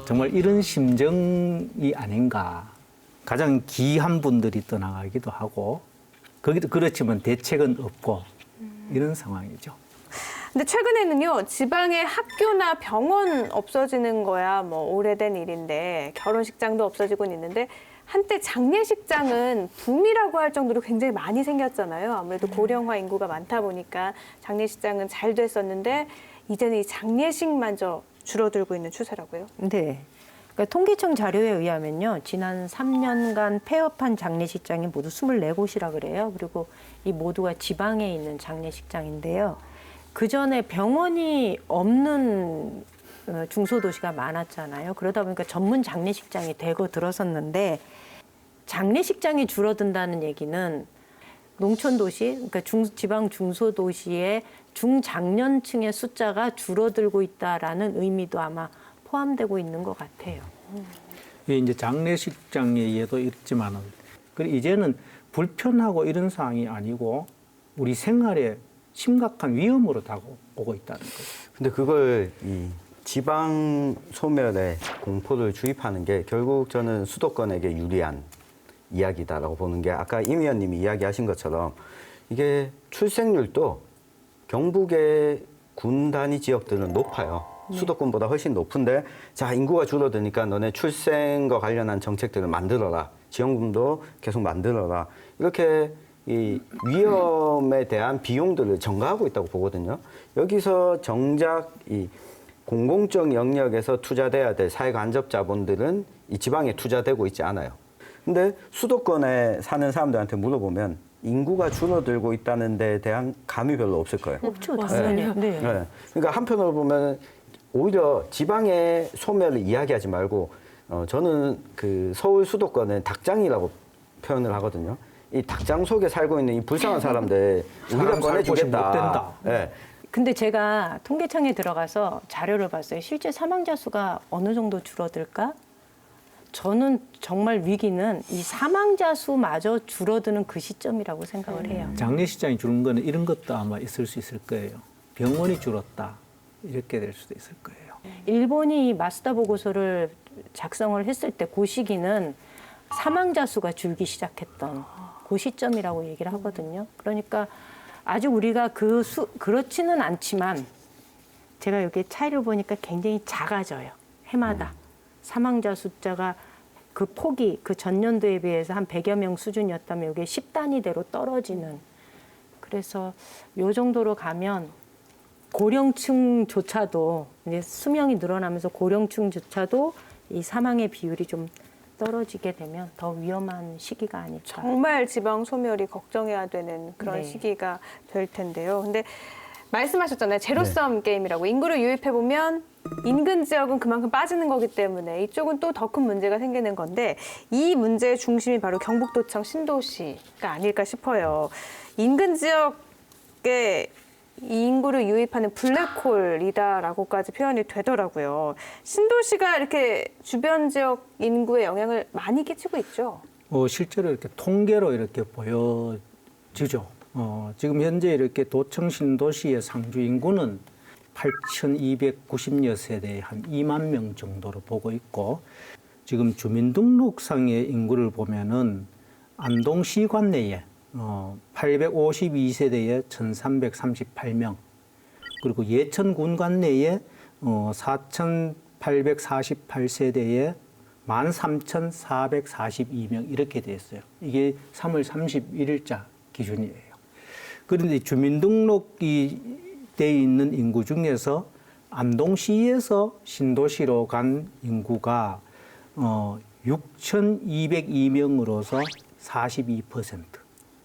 정말 이런 심정이 아닌가. 가장 귀한 분들이 떠나가기도 하고 거기도 그렇지만 대책은 없고 이런 상황이죠. 근데 최근에는요, 지방의 학교나 병원 없어지는 거야 뭐 오래된 일인데 결혼식장도 없어지곤 있는데 한때 장례식장은 붐이라고 할 정도로 굉장히 많이 생겼잖아요. 아무래도 고령화 인구가 많다 보니까 장례식장은 잘 됐었는데 이제는 이 장례식마저 줄어들고 있는 추세라고요. 네. 그러니까 통계청 자료에 의하면요. 지난 3년간 폐업한 장례식장이 모두 24곳이라 그래요. 그리고 이 모두가 지방에 있는 장례식장인데요. 그전에 병원이 없는 중소도시가 많았잖아요. 그러다 보니까 전문 장례식장이 대거 들어섰는데 장례식장이 줄어든다는 얘기는 농촌도시, 그러니까 지방 중소도시의 중장년층의 숫자가 줄어들고 있다라는 의미도 아마 포함되고 있는 것 같아요. 이게 이제 장례식장의 예도 있지만은 이제는 불편하고 이런 상황이 아니고 우리 생활에 심각한 위험으로 다가오고 있다는 거죠. 근데 그걸 이 지방 소멸에 공포를 주입하는 게 결국 저는 수도권에게 유리한 이야기다라고 보는 게 아까 임 의원님이 이야기하신 것처럼 이게 출생률도 경북의 군 단위 지역들은 높아요. 수도권보다 훨씬 높은데 자 인구가 줄어드니까 너네 출생과 관련한 정책들을 만들어라. 지원금도 계속 만들어라. 이렇게 이 위험에 대한 비용들을 전가하고 있다고 보거든요. 여기서 정작 이 공공적 영역에서 투자돼야 될 사회간접 자본들은 이 지방에 투자되고 있지 않아요. 근데 수도권에 사는 사람들한테 물어보면 인구가 줄어들고 있다는 데에 대한 감이 별로 없을 거예요. 없죠, 당연히. 네. 네. 그러니까 한편으로 보면 오히려 지방의 소멸을 이야기하지 말고 저는 그 서울 수도권은 닭장이라고 표현을 하거든요. 이 닭장 속에 살고 있는 이 불쌍한 사람들 우리가 사람 살 곳이 못 보내주겠다. 된다. 네. 근데 제가 통계청에 들어가서 자료를 봤어요. 실제 사망자 수가 어느 정도 줄어들까? 저는 정말 위기는 이 사망자 수마저 줄어드는 그 시점이라고 생각을 해요. 장례식장이 줄은 거는 이런 것도 아마 있을 수 있을 거예요. 병원이 줄었다. 이렇게 될 수도 있을 거예요. 일본이 마스다 보고서를 작성을 했을 때 그 시기는 사망자 수가 줄기 시작했던 그 시점이라고 얘기를 하거든요. 그러니까 아직 우리가 그렇지는 않지만 제가 여기 차이를 보니까 굉장히 작아져요. 해마다. 사망자 숫자가 그 폭이 그 전년도에 비해서 한 100여 명 수준이었다면 이게 10단위대로 떨어지는. 그래서 요 정도로 가면 고령층조차도 이제 수명이 늘어나면서 고령층조차도 이 사망의 비율이 좀 떨어지게 되면 더 위험한 시기가 아닐까. 정말 지방 소멸이 걱정해야 되는 그런 네. 시기가 될 텐데요. 근데 말씀하셨잖아요. 제로섬 게임이라고. 인구를 유입해 보면 인근 지역은 그만큼 빠지는 거기 때문에 이쪽은 또 더 큰 문제가 생기는 건데 이 문제의 중심이 바로 경북도청 신도시가 아닐까 싶어요. 인근 지역에 이 인구를 유입하는 블랙홀이다라고까지 표현이 되더라고요. 신도시가 이렇게 주변 지역 인구에 영향을 많이 끼치고 있죠. 실제로 이렇게 통계로 이렇게 보여지죠. 지금 현재 이렇게 도청 신도시의 상주 인구는 8,290여 세대에 한 2만 명 정도로 보고 있고, 지금 주민등록상의 인구를 보면은 안동시 관내에 852세대에 1,338명, 그리고 예천군 관내에 4,848세대에 13,442명 이렇게 돼 있어요. 이게 3월 31일자 기준이에요. 그런데 주민등록이 돼 있는 인구 중에서 안동시에서 신도시로 간 인구가 6,202명으로서 42%,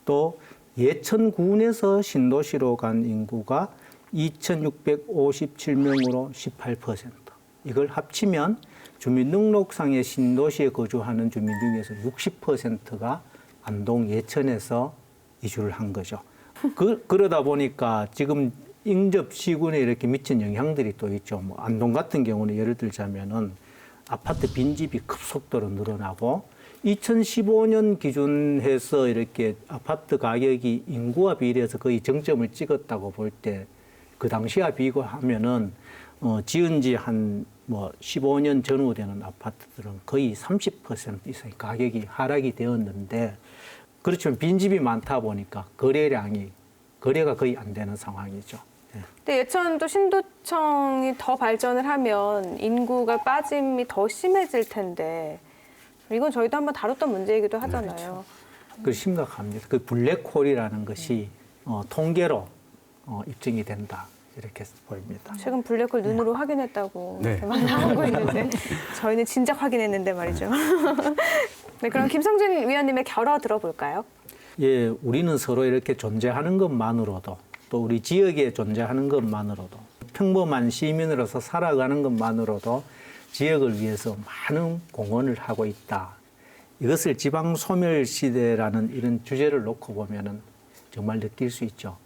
또 예천군에서 신도시로 간 인구가 2,657명으로 18%. 이걸 합치면 주민등록상의 신도시에 거주하는 주민 중에서 60%가 안동 예천에서 이주를 한 거죠. 그러다 보니까 지금 인접 시군에 이렇게 미친 영향들이 또 있죠. 뭐 안동 같은 경우는 예를 들자면은 아파트 빈집이 급속도로 늘어나고 2015년 기준해서 이렇게 아파트 가격이 인구와 비례해서 거의 정점을 찍었다고 볼 때 그 당시와 비교하면은 지은 지 한 뭐 15년 전후 되는 아파트들은 거의 30% 이상의 가격이 하락이 되었는데, 그렇지만 빈집이 많다 보니까 거래가 거의 안 되는 상황이죠. 근데 예천도 신도청이 더 발전을 하면 인구가 빠짐이 더 심해질 텐데 이건 저희도 한번 다뤘던 문제이기도 하잖아요. 그 심각합니다. 그 블랙홀이라는 것이 통계로 입증이 된다, 이렇게 보입니다. 최근 블랙홀 눈으로 확인했다고 네. 이렇게만 나오고 있는데 저희는 진작 확인했는데 말이죠. 네, 그럼 김성진 위원님의 결어 들어볼까요? 예, 우리는 서로 이렇게 존재하는 것만으로도, 또 우리 지역에 존재하는 것만으로도, 평범한 시민으로서 살아가는 것만으로도 지역을 위해서 많은 공헌을 하고 있다. 이것을 지방 소멸 시대라는 이런 주제를 놓고 보면은 정말 느낄 수 있죠.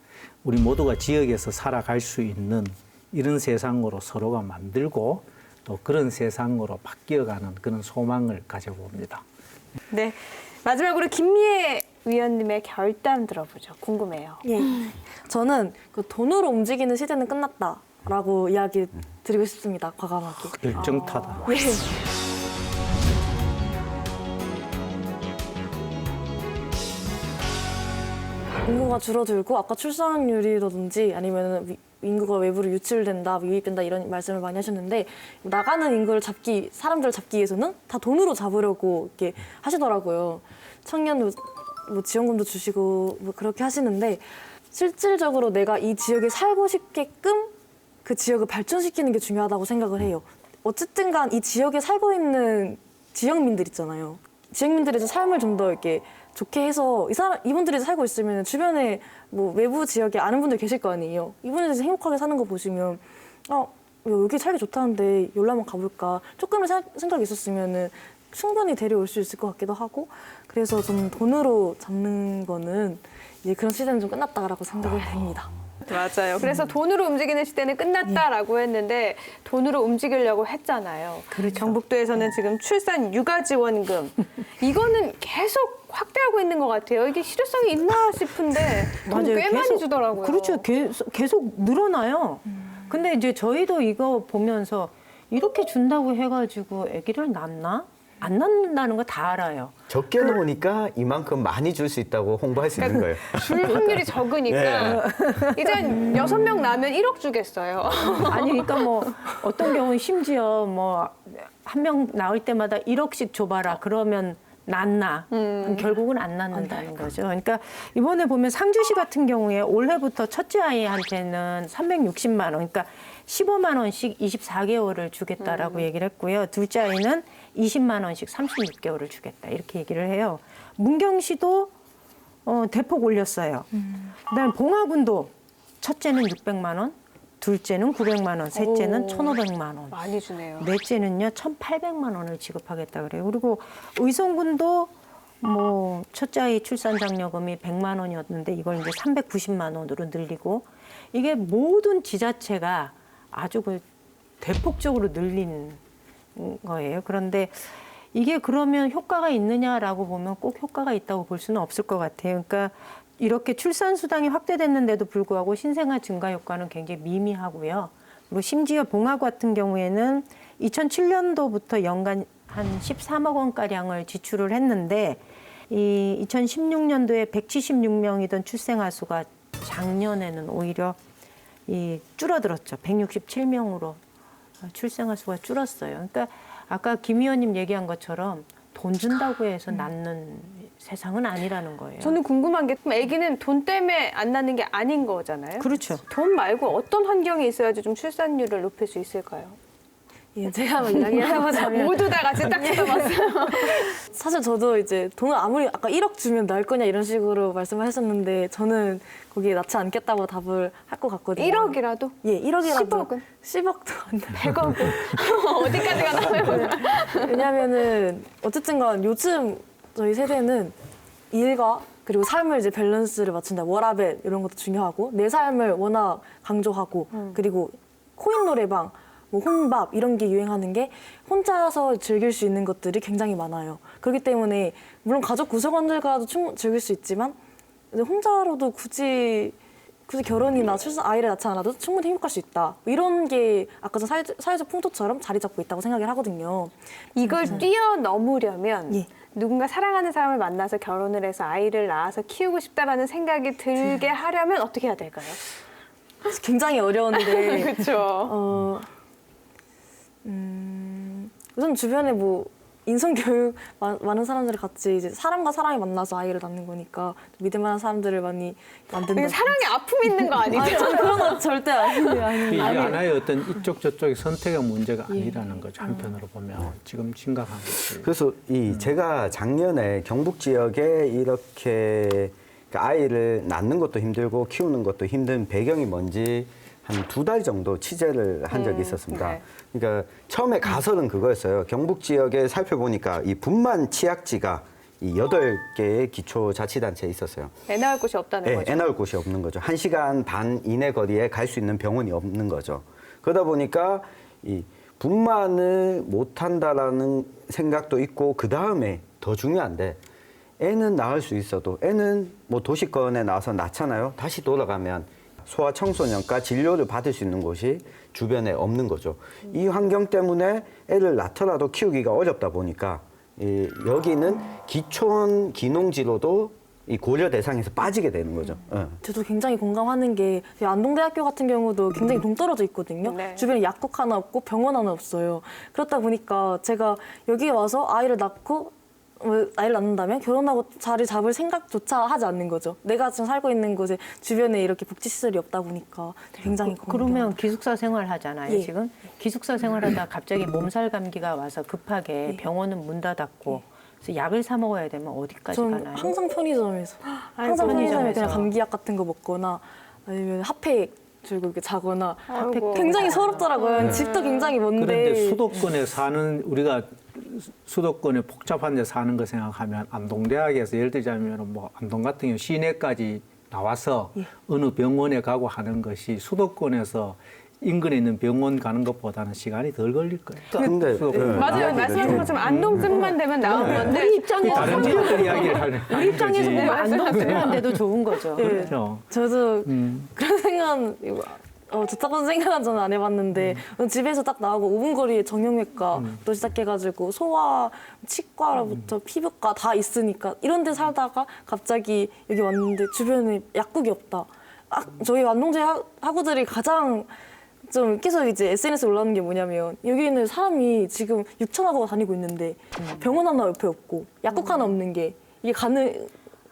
우리 모두가 지역에서 살아갈 수 있는 이런 세상으로 서로가 만들고 또 그런 세상으로 바뀌어가는 그런 소망을 가져봅니다. 네, 마지막으로 김미애 위원님의 결단 들어보죠. 궁금해요. 예. 저는 그 돈으로 움직이는 시대는 끝났다라고 이야기 드리고 싶습니다. 과감하게. 결정타다. 예. 인구가 줄어들고 아까 출산율이라든지 아니면 인구가 외부로 유출된다, 유입된다 이런 말씀을 많이 하셨는데, 나가는 인구를 사람들을 잡기 위해서는 다 돈으로 잡으려고 이렇게 하시더라고요. 청년 뭐 지원금도 주시고 뭐 그렇게 하시는데, 실질적으로 내가 이 지역에 살고 싶게끔 그 지역을 발전시키는 게 중요하다고 생각을 해요. 어쨌든 간 이 지역에 살고 있는 지역민들 있잖아요. 지역민들의 삶을 좀 더 이렇게 좋게 해서 이분들이 살고 있으면 주변에 뭐 외부 지역에 아는 분들 계실 거 아니에요. 이분들이 행복하게 사는 거 보시면 여기 살기 좋다는데 여기로 한번 가볼까. 조금의 생각이 있었으면은 충분히 데려올 수 있을 것 같기도 하고, 그래서 좀 돈으로 잡는 거는 이제 그런 시대는 좀 끝났다라고 생각을 합니다. 맞아요. 그래서 돈으로 움직이는 시대는 끝났다라고 했는데 돈으로 움직이려고 했잖아요. 경북도에서는 지금 출산 육아 지원금 이거는 계속 확대하고 있는 것 같아요. 이게 실효성이 있나 싶은데 돈 꽤 많이 주더라고요. 그렇죠. 계속 늘어나요. 근데 이제 저희도 이거 보면서 이렇게 준다고 해가지고 아기를 낳나? 안 낳는다는 거 다 알아요. 적게 놓으니까 이만큼 많이 줄 수 있다고 홍보할 수 있는 거예요. 줄 확률이 적으니까 이제 한 6명 나면 1억 주겠어요. 아니 그러니까 뭐 어떤 경우는 심지어 뭐 한 명 나올 때마다 1억씩 줘봐라 그러면 낳나 그럼 결국은 안 낳는다는 거죠. 그러니까 이번에 보면 상주시 같은 경우에 올해부터 첫째 아이한테는 360만 원, 그러니까 15만 원씩 24개월을 주겠다라고 얘기를 했고요. 둘째 아이는 20만 원씩 36개월을 주겠다 이렇게 얘기를 해요. 문경시도 대폭 올렸어요. 그다음에 봉화군도 첫째는 600만 원, 둘째는 900만 원, 셋째는 1,500만 원. 많이 주네요. 넷째는요 1,800만 원을 지급하겠다 그래요. 그리고 의성군도 뭐 첫째 아이 출산 장려금이 100만 원이었는데 이걸 이제 390만 원으로 늘리고 이게 모든 지자체가 아주 그 대폭적으로 늘린 거예요. 그런데 이게 그러면 효과가 있느냐라고 보면 꼭 효과가 있다고 볼 수는 없을 것 같아요. 그러니까 이렇게 출산 수당이 확대됐는데도 불구하고 신생아 증가 효과는 굉장히 미미하고요. 그리고 심지어 봉화 같은 경우에는 2007년도부터 연간 한 13억 원가량을 지출을 했는데 이 2016년도에 176명이던 출생아 수가 작년에는 오히려 줄어들었죠. 167명으로 출생아 수가 줄었어요. 그러니까 아까 김 의원님 얘기한 것처럼 돈 준다고 해서 낳는 세상은 아니라는 거예요. 저는 궁금한 게 아기는 돈 때문에 안 낳는 게 아닌 거잖아요. 그렇죠. 돈 말고 어떤 환경이 있어야지 좀 출산율을 높일 수 있을까요? 예, 제가 한번 이야기를 해보자면 모두 다 같이 딱 쳐다봤어요. 사실 저도 이제 돈을 아무리 아까 1억 주면 낳을 거냐 이런 식으로 말씀을 하셨는데 저는 거기에 낳지 않겠다고 답을 할 것 같거든요. 1억이라도? 예, 1억이라도 10억은? 10억도 안 돼. 100억은? 어디까지가 나와요? 왜냐면은 어쨌든 간 요즘 저희 세대는 일과 그리고 삶을 이제 밸런스를 맞춘다. 워라밸 이런 것도 중요하고 내 삶을 워낙 강조하고 그리고 코인 노래방 뭐 혼밥 이런 게 유행하는 게 혼자서 즐길 수 있는 것들이 굉장히 많아요. 그렇기 때문에 물론 가족 구성원들과도 즐길 수 있지만 혼자로도 굳이 결혼이나 출산 아이를 낳지 않아도 충분히 행복할 수 있다. 이런 게 아까 전 사회적 풍토처럼 자리 잡고 있다고 생각을 하거든요. 이걸 뛰어넘으려면 예. 누군가 사랑하는 사람을 만나서 결혼을 해서 아이를 낳아서 키우고 싶다라는 생각이 들게 하려면 어떻게 해야 될까요? 굉장히 어려운데 그렇죠. 우선 주변에 뭐 인성교육 많은 사람들이 같이 이제 사람과 사람이 만나서 아이를 낳는 거니까 믿을 만한 사람들을 많이 만든다. 사랑에 아픔 있는 거 아니죠? 아니, 저는 그런 거 절대 아니에요. 이게 하나의 어떤 이쪽 저쪽의 선택의 문제가 아니라는 거죠. 한편으로 보면 지금 심각한 것이. 그래서 제가 작년에 경북 지역에 이렇게 아이를 낳는 것도 힘들고 키우는 것도 힘든 배경이 뭔지 한 2달 정도 취재를 한 적이 있었습니다. 네. 그러니까 처음에 가설은 그거였어요. 경북 지역에 살펴보니까 이 분만 취약지가 이 8개의 기초자치단체에 있었어요. 애 낳을 곳이 없다는 네, 거죠. 애 낳을 곳이 없는 거죠. 1시간 반 이내 거리에 갈 수 있는 병원이 없는 거죠. 그러다 보니까 이 분만을 못한다라는 생각도 있고 그 다음에 더 중요한데 애는 낳을 수 있어도 애는 뭐 도시권에 나와서 낳잖아요. 다시 돌아가면 소아청소년과 진료를 받을 수 있는 곳이 주변에 없는 거죠. 이 환경 때문에 애를 낳더라도 키우기가 어렵다 보니까 여기는 기촌 기농지로도 이 고려 대상에서 빠지게 되는 거죠. 저도 굉장히 공감하는 게 안동대학교 같은 경우도 굉장히 동떨어져 있거든요. 네. 주변에 약국 하나 없고 병원 하나 없어요. 그렇다 보니까 제가 여기에 와서 아이를 낳고 아이를 낳는다면 결혼하고 자리 잡을 생각조차 하지 않는 거죠. 내가 지금 살고 있는 곳에 주변에 이렇게 복지시설이 없다 보니까 굉장히 그러면 기숙사 생활 하잖아요, 예. 지금. 기숙사 생활하다 갑자기 몸살 감기가 와서 급하게 병원은 문 닫았고 그래서 약을 사 먹어야 되면 어디까지 전 가나요? 항상 편의점에서 항상 편의점에 그냥 편의점에서. 감기약 같은 거 먹거나 아니면 핫팩 들고 이렇게 자거나 아이고. 굉장히 서럽더라고요. 집도 굉장히 먼데 그런데 수도권에 사는 우리가 수도권에 복잡한 데 사는 거 생각하면 안동대학에서 예를 들자면 뭐 안동 같은 경우 시내까지 나와서 어느 병원에 가고 하는 것이 수도권에서 인근에 있는 병원 가는 것보다는 시간이 덜 걸릴 거예요. 근데 수도권. 맞아요. 말씀하신 것처럼 안동쯤만 되면 나온 건데 우리 입장에서 다른 지역들 이야기를 하는 우리 입장에서 거지. 보면 안동쯤만 돼도 좋은 거죠. 예. 그렇죠. 저도 그런 생각 좋다고 생각은 저는 안 해봤는데 집에서 딱 나오고 5분 거리에 정형외과부터 시작해가지고 소아, 치과로부터 피부과 다 있으니까 이런 데 살다가 갑자기 여기 왔는데 주변에 약국이 없다. 저희 안동제 학우들이 가장 좀 계속 이제 SNS에 올라오는 게 뭐냐면 여기는 사람이 지금 6,000학우가 다니고 있는데 병원 하나 옆에 없고 약국 하나 없는 게 이게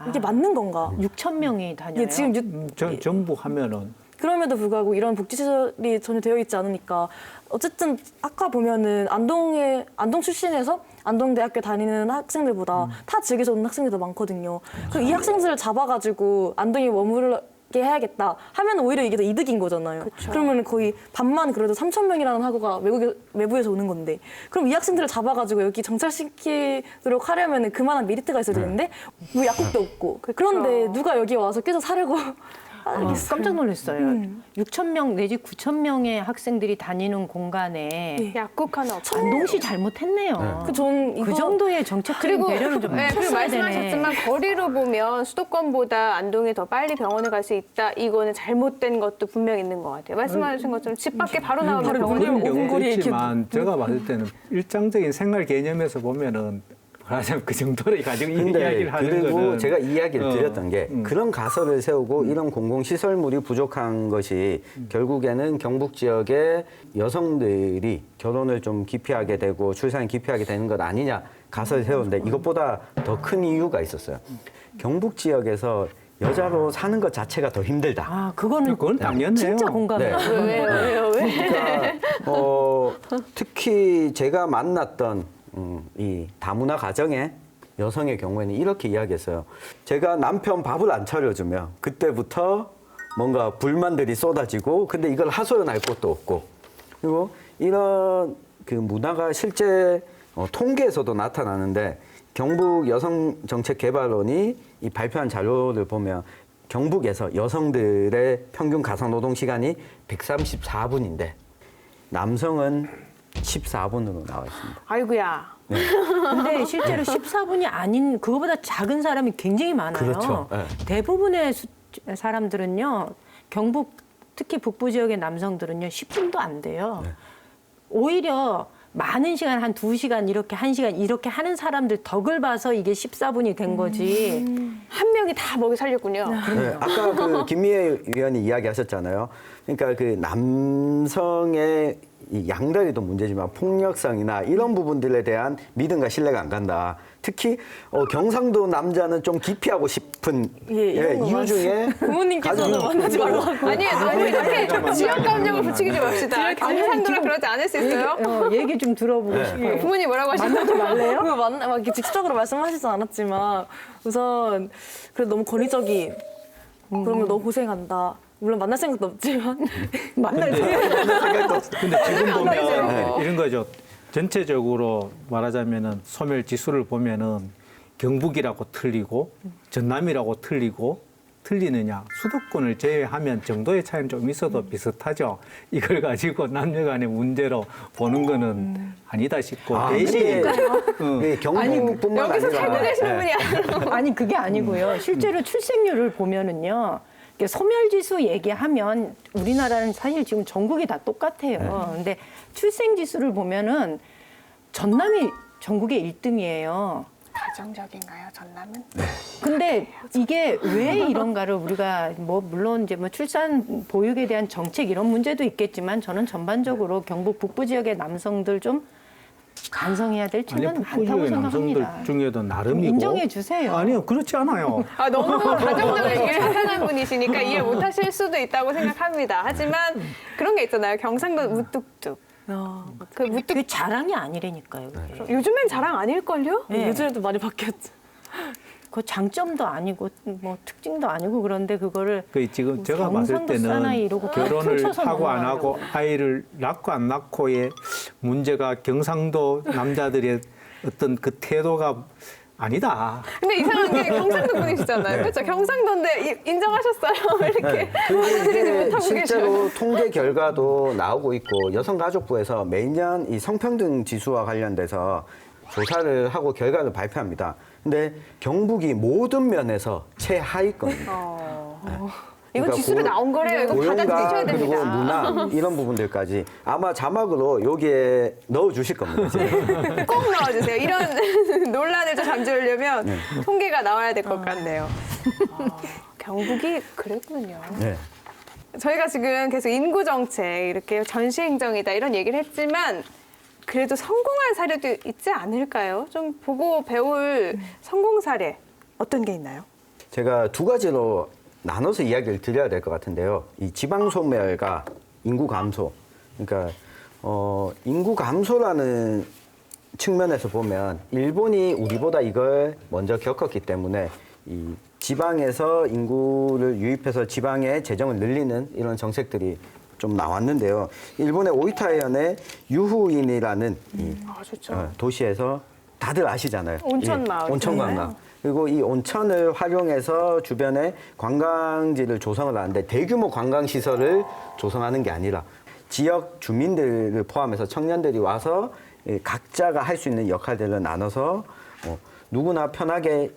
이게 맞는 건가? 6천 명이 다녀요. 이게 지금 전부 하면은 그럼에도 불구하고 이런 복지시설이 전혀 되어 있지 않으니까 어쨌든 아까 보면은 안동 출신에서 안동대학교 다니는 학생들보다 타 지역에서 오는 학생들이 더 많거든요. 그럼 이 학생들을 잡아가지고 안동에 머무르게 해야겠다 하면 오히려 이게 더 이득인 거잖아요. 그러면 거의 반만 그래도 3,000명이라는 학우가 외부에서 오는 건데 그럼 이 학생들을 잡아가지고 여기 정착시키도록 하려면 그만한 메리트가 있어야 되는데 뭐 약국도 없고 그런데 누가 여기 와서 계속 사려고 깜짝 놀랐어요. 6천 명 내지 9천 명의 학생들이 다니는 공간에 약국 하나 없어. 안동시 잘못했네요. 전 그 정도의 정책적인 배려는 좀 그리고 쳤어야 되네. 말씀하셨지만 거리로 보면 수도권보다 안동이 더 빨리 병원에 갈 수 있다. 이거는 잘못된 것도 분명 있는 것 같아요. 말씀하신 것처럼 집 밖에 바로 나오면 바로 병원이 그런 오분 경우도 거리에 이렇게 있지만 제가 봤을 때는 일상적인 생활 개념에서 보면은 말하자면 그 정도를 가지고 이 근데 이야기를 하는 그리고 거는 제가 이야기를 드렸던 게 그런 가설을 세우고 이런 공공시설물이 부족한 것이 결국에는 경북 지역의 여성들이 결혼을 좀 기피하게 되고 출산을 기피하게 되는 것 아니냐 가설을 세우는데 이것보다 더 큰 이유가 있었어요. 경북 지역에서 여자로 사는 것 자체가 더 힘들다. 아, 그거는 그건 당연해요. 진짜 공감해요. 왜요? 그러니까 특히 제가 만났던 이 다문화 가정의 여성의 경우에는 이렇게 이야기했어요. 제가 남편 밥을 안 차려주면 그때부터 뭔가 불만들이 쏟아지고 근데 이걸 하소연할 곳도 없고 그리고 이런 그 문화가 실제 통계에서도 나타나는데 경북 여성정책개발원이 이 발표한 자료를 보면 경북에서 여성들의 평균 가사노동 시간이 134분인데 남성은 14분으로 나와 있습니다. 아이고야. 근데 실제로 14분이 아닌 그거보다 작은 사람이 굉장히 많아요. 그렇죠. 네. 대부분의 사람들은요. 경북 특히 북부 지역의 남성들은요. 10분도 안 돼요. 네. 오히려 많은 시간 한 2시간 이렇게 1시간 이렇게 하는 사람들 덕을 봐서 이게 14분이 된 거지. 한 명이 다 먹이 살렸군요. 네, 아까 그 김미애 위원이 이야기하셨잖아요. 그러니까 그 남성의 이 양다리도 문제지만 폭력성이나 이런 부분들에 대한 믿음과 신뢰가 안 간다. 특히 경상도 남자는 좀 기피하고 싶은 이런 거 이유 중에 부모님께서는 만나지 말라고. 아니에요. 너무 이렇게 지역 감정을 붙이기 좀 맙시다. 경상도라 그러지 않을 수 있어요? 얘기 좀 들어보고 싶어요. 부모님 뭐라고 하시나요? 그거 막 이렇게 직접적으로 말씀하시진 않았지만 우선 그래도 너무 권위적인 그러면 너 고생한다. 물론 만날 생각도 없지만 만날 때. 근데 지금 보면 이런 거죠. 전체적으로 말하자면은 소멸 지수를 보면은 경북이라고 틀리고 전남이라고 틀리느냐 수도권을 제외하면 정도의 차이는 좀 있어도 비슷하죠. 이걸 가지고 남녀 간의 문제로 보는 거는 아니다 싶고 대신 경북뿐만 여기서 아니라 살고 계시는 분이 아니고. 아니 그게 아니고요. 실제로 출생률을 보면은요. 이게 소멸지수 얘기하면 우리나라는 사실 지금 전국이 다 똑같아요. 근데 출생지수를 보면은 전남이 전국의 1등이에요. 가정적인가요, 전남은? 근데 이게 왜 이런가를 우리가 물론 이제 출산 보육에 대한 정책 이런 문제도 있겠지만 저는 전반적으로 경북 북부 지역의 남성들 좀 반성해야 될 아니 점은 북부 많다고 지역의 남성들 생각합니다. 중에도 나름이고 인정해 주세요. 아니요 그렇지 않아요. 너무 가정적으로 이해하는 분이시니까 이해 못하실 수도 있다고 생각합니다. 하지만 그런 게 있잖아요. 경상도 무뚝뚝. 그 무뚝 그게 자랑이 아니라니까요. 그게. 요즘엔 자랑 아닐걸요? 네. 요즘에도 많이 바뀌었죠. 그 장점도 아니고 뭐 특징도 아니고 그런데 그거를 그 지금 제가 봤을 경상도 사나이 때는 이러고 결혼을 펼쳐서 하고 안 하고 넘어가려고. 아이를 낳고 안 낳고의 문제가 경상도 남자들의 어떤 그 태도가 아니다. 근데 이상한 게 경상도 분이시잖아요. 그렇죠? 경상도인데 인정하셨어요. 왜 이렇게 받아들이지 이게 못하고 계셔요. 실제로 통계 결과도 나오고 있고 여성가족부에서 매년 이 성평등 지수와 관련돼서 조사를 하고 결과를 발표합니다. 근데 경북이 모든 면에서 최하위권입니다. 이거 지수로 나온 거래요. 이거 고용과 받아들이셔야 그리고 됩니다. 문화 이런 부분들까지 아마 자막으로 여기에 넣어주실 겁니다. 이제. 꼭 넣어주세요. 이런 논란을 좀 잠재우려면 네. 통계가 나와야 될 것 같네요. 경북이 그랬군요. 네. 저희가 지금 계속 인구 정책 이렇게 전시 행정이다 이런 얘기를 했지만 그래도 성공한 사례도 있지 않을까요? 좀 보고 배울 성공 사례 어떤 게 있나요? 제가 두 가지로 나눠서 이야기를 드려야 될 것 같은데요. 이 지방 소멸과 인구 감소. 그러니까 인구 감소라는 측면에서 보면 일본이 우리보다 이걸 먼저 겪었기 때문에 이 지방에서 인구를 유입해서 지방의 재정을 늘리는 이런 정책들이 좀 나왔는데요. 일본의 오이타현의 유후인이라는 이 좋죠. 도시에서 다들 아시잖아요. 온천 이 마을 온천 있잖아요. 관광. 그리고 이 온천을 활용해서 주변에 관광지를 조성을 하는데 대규모 관광 시설을 조성하는 게 아니라 지역 주민들을 포함해서 청년들이 와서 각자가 할 수 있는 역할들을 나눠서 누구나 편하게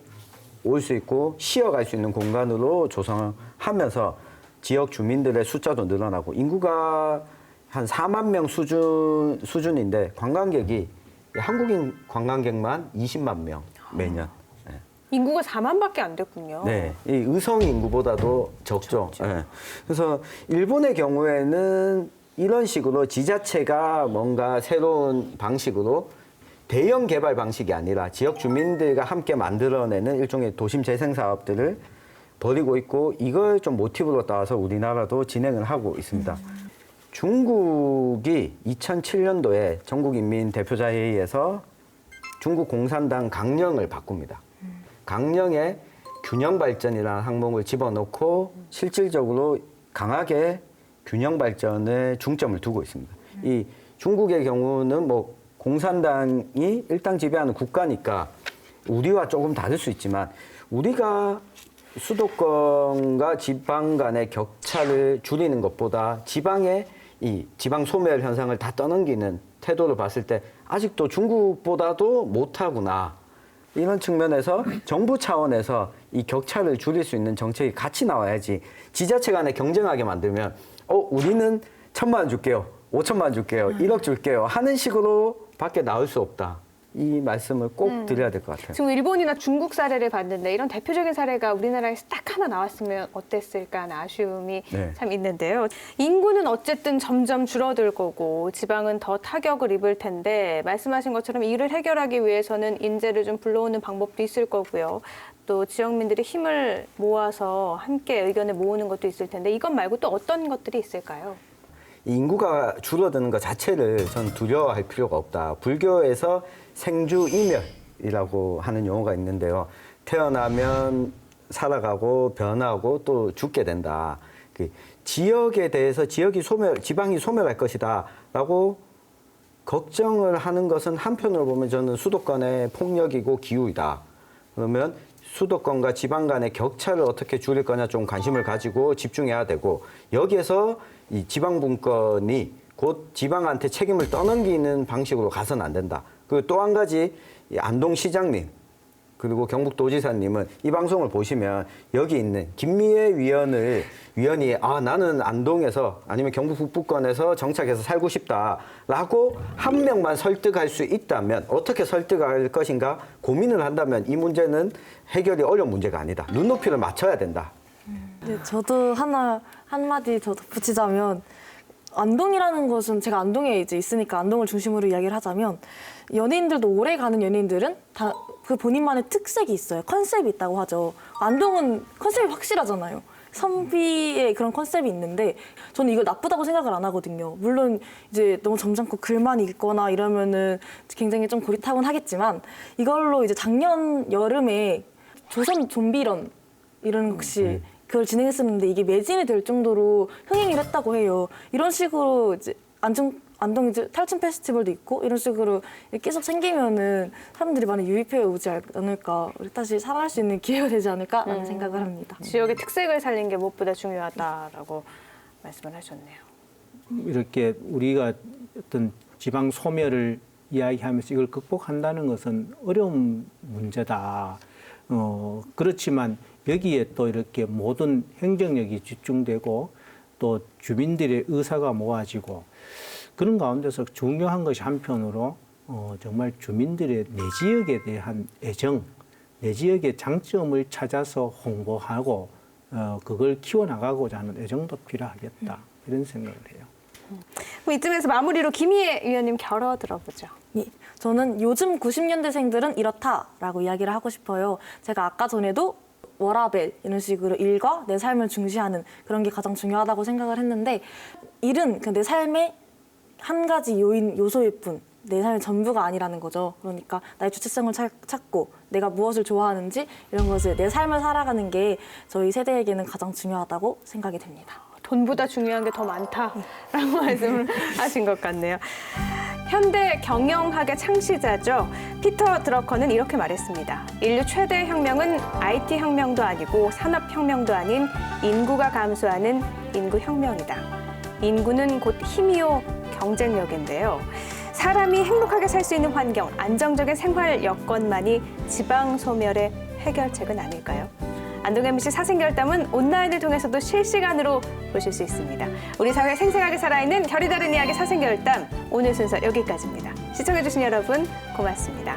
올 수 있고 쉬어갈 수 있는 공간으로 조성하면서 지역 주민들의 숫자도 늘어나고 인구가 한 4만 명 수준인데 관광객이 한국인 관광객만 20만 명 매년. 인구가 4만밖에 안 됐군요. 네, 이 의성 인구보다도 적죠. 네. 그래서 일본의 경우에는 이런 식으로 지자체가 뭔가 새로운 방식으로 대형 개발 방식이 아니라 지역 주민들과 함께 만들어내는 일종의 도심 재생 사업들을 벌이고 있고 이걸 좀 모티브로 따와서 우리나라도 진행을 하고 있습니다. 중국이 2007년도에 전국인민대표자회의에서 중국 공산당 강령을 바꿉니다. 강령에 균형 발전이라는 항목을 집어넣고 실질적으로 강하게 균형 발전에 중점을 두고 있습니다. 이 중국의 경우는 뭐 공산당이 일당 지배하는 국가니까 우리와 조금 다를 수 있지만 우리가 수도권과 지방 간의 격차를 줄이는 것보다 지방의 이 지방 소멸 현상을 다 떠넘기는 태도를 봤을 때 아직도 중국보다도 못하구나. 이런 측면에서 정부 차원에서 이 격차를 줄일 수 있는 정책이 같이 나와야지 지자체 간에 경쟁하게 만들면 우리는 1,000만 원 줄게요. 5천만 원 줄게요. 1억 줄게요. 하는 식으로 밖에 나올 수 없다. 이 말씀을 꼭 드려야 될 것 같아요. 지금 일본이나 중국 사례를 봤는데 이런 대표적인 사례가 우리나라에서 딱 하나 나왔으면 어땠을까 하는 아쉬움이 네. 참 있는데요. 인구는 어쨌든 점점 줄어들 거고 지방은 더 타격을 입을 텐데 말씀하신 것처럼 이를 해결하기 위해서는 인재를 좀 불러오는 방법도 있을 거고요. 또 지역민들이 힘을 모아서 함께 의견을 모으는 것도 있을 텐데 이것 말고 또 어떤 것들이 있을까요? 인구가 줄어드는 것 자체를 전 두려워할 필요가 없다. 불교에서 생주이멸이라고 하는 용어가 있는데요. 태어나면 살아가고 변하고 또 죽게 된다. 그 지역에 대해서 지방이 소멸할 것이다라고 걱정을 하는 것은 한편으로 보면 저는 수도권의 폭력이고 기후이다. 그러면 수도권과 지방 간의 격차를 어떻게 줄일 거냐 좀 관심을 가지고 집중해야 되고 여기에서 이 지방분권이 곧 지방한테 책임을 떠넘기는 방식으로 가서는 안 된다. 그리고 또 한 가지 이 안동시장님 그리고 경북도지사님은 이 방송을 보시면 여기 있는 김미애 위원이 나는 안동에서 아니면 경북 북부권에서 정착해서 살고 싶다라고 한 명만 설득할 수 있다면 어떻게 설득할 것인가 고민을 한다면 이 문제는 해결이 어려운 문제가 아니다. 눈높이를 맞춰야 된다. 네, 저도 한마디 더 덧붙이자면 안동이라는 것은 제가 안동에 이제 있으니까 안동을 중심으로 이야기를 하자면 연예인들도 오래 가는 연예인들은 다 그 본인만의 특색이 있어요. 컨셉이 있다고 하죠. 안동은 컨셉이 확실하잖아요. 선비의 그런 컨셉이 있는데 저는 이걸 나쁘다고 생각을 안 하거든요. 물론 이제 너무 점잖고 글만 읽거나 이러면은 굉장히 좀 고리타분하겠지만 이걸로 이제 작년 여름에 조선 좀비런 이런 혹시 그걸 진행했었는데 이게 매진이 될 정도로 흥행을 했다고 해요. 이런 식으로 이제 안동 이제 탈춤 페스티벌도 있고 이런 식으로 계속 생기면은 사람들이 많이 유입해 오지 않을까, 우리 다시 살아날 수 있는 기회가 되지 않을까라는 생각을 합니다. 지역의 특색을 살린 게 무엇보다 중요하다라고 말씀을 하셨네요. 이렇게 우리가 어떤 지방 소멸을 이야기하면서 이걸 극복한다는 것은 어려운 문제다. 그렇지만 여기에 또 이렇게 모든 행정력이 집중되고 또 주민들의 의사가 모아지고 그런 가운데서 중요한 것이 한편으로 정말 주민들의 내 지역에 대한 애정, 내 지역의 장점을 찾아서 홍보하고 그걸 키워나가고자 하는 애정도 필요하겠다. 이런 생각을 해요. 그럼 이쯤에서 마무리로 김희애 위원님 결어 들어보죠. 예, 저는 요즘 90년대생들은 이렇다라고 이야기를 하고 싶어요. 제가 아까 전에도 워라벨 이런 식으로 일과 내 삶을 중시하는 그런 게 가장 중요하다고 생각을 했는데 일은 내 삶의 한 가지 요소일 뿐 내 삶의 전부가 아니라는 거죠. 그러니까 나의 주체성을 찾고 내가 무엇을 좋아하는지 이런 것을 내 삶을 살아가는 게 저희 세대에게는 가장 중요하다고 생각이 됩니다. 돈보다 중요한 게 더 많다라고 말씀을 하신 것 같네요. 현대 경영학의 창시자죠. 피터 드러커는 이렇게 말했습니다. 인류 최대 혁명은 IT 혁명도 아니고 산업혁명도 아닌 인구가 감소하는 인구혁명이다. 인구는 곧 힘이요 경쟁력인데요. 사람이 행복하게 살 수 있는 환경, 안정적인 생활 여건만이 지방 소멸의 해결책은 아닐까요? 안동 MBC 사생결담은 온라인을 통해서도 실시간으로 보실 수 있습니다. 우리 사회 생생하게 살아있는 결이 다른 이야기 사생결담 오늘 순서 여기까지입니다. 시청해주신 여러분 고맙습니다.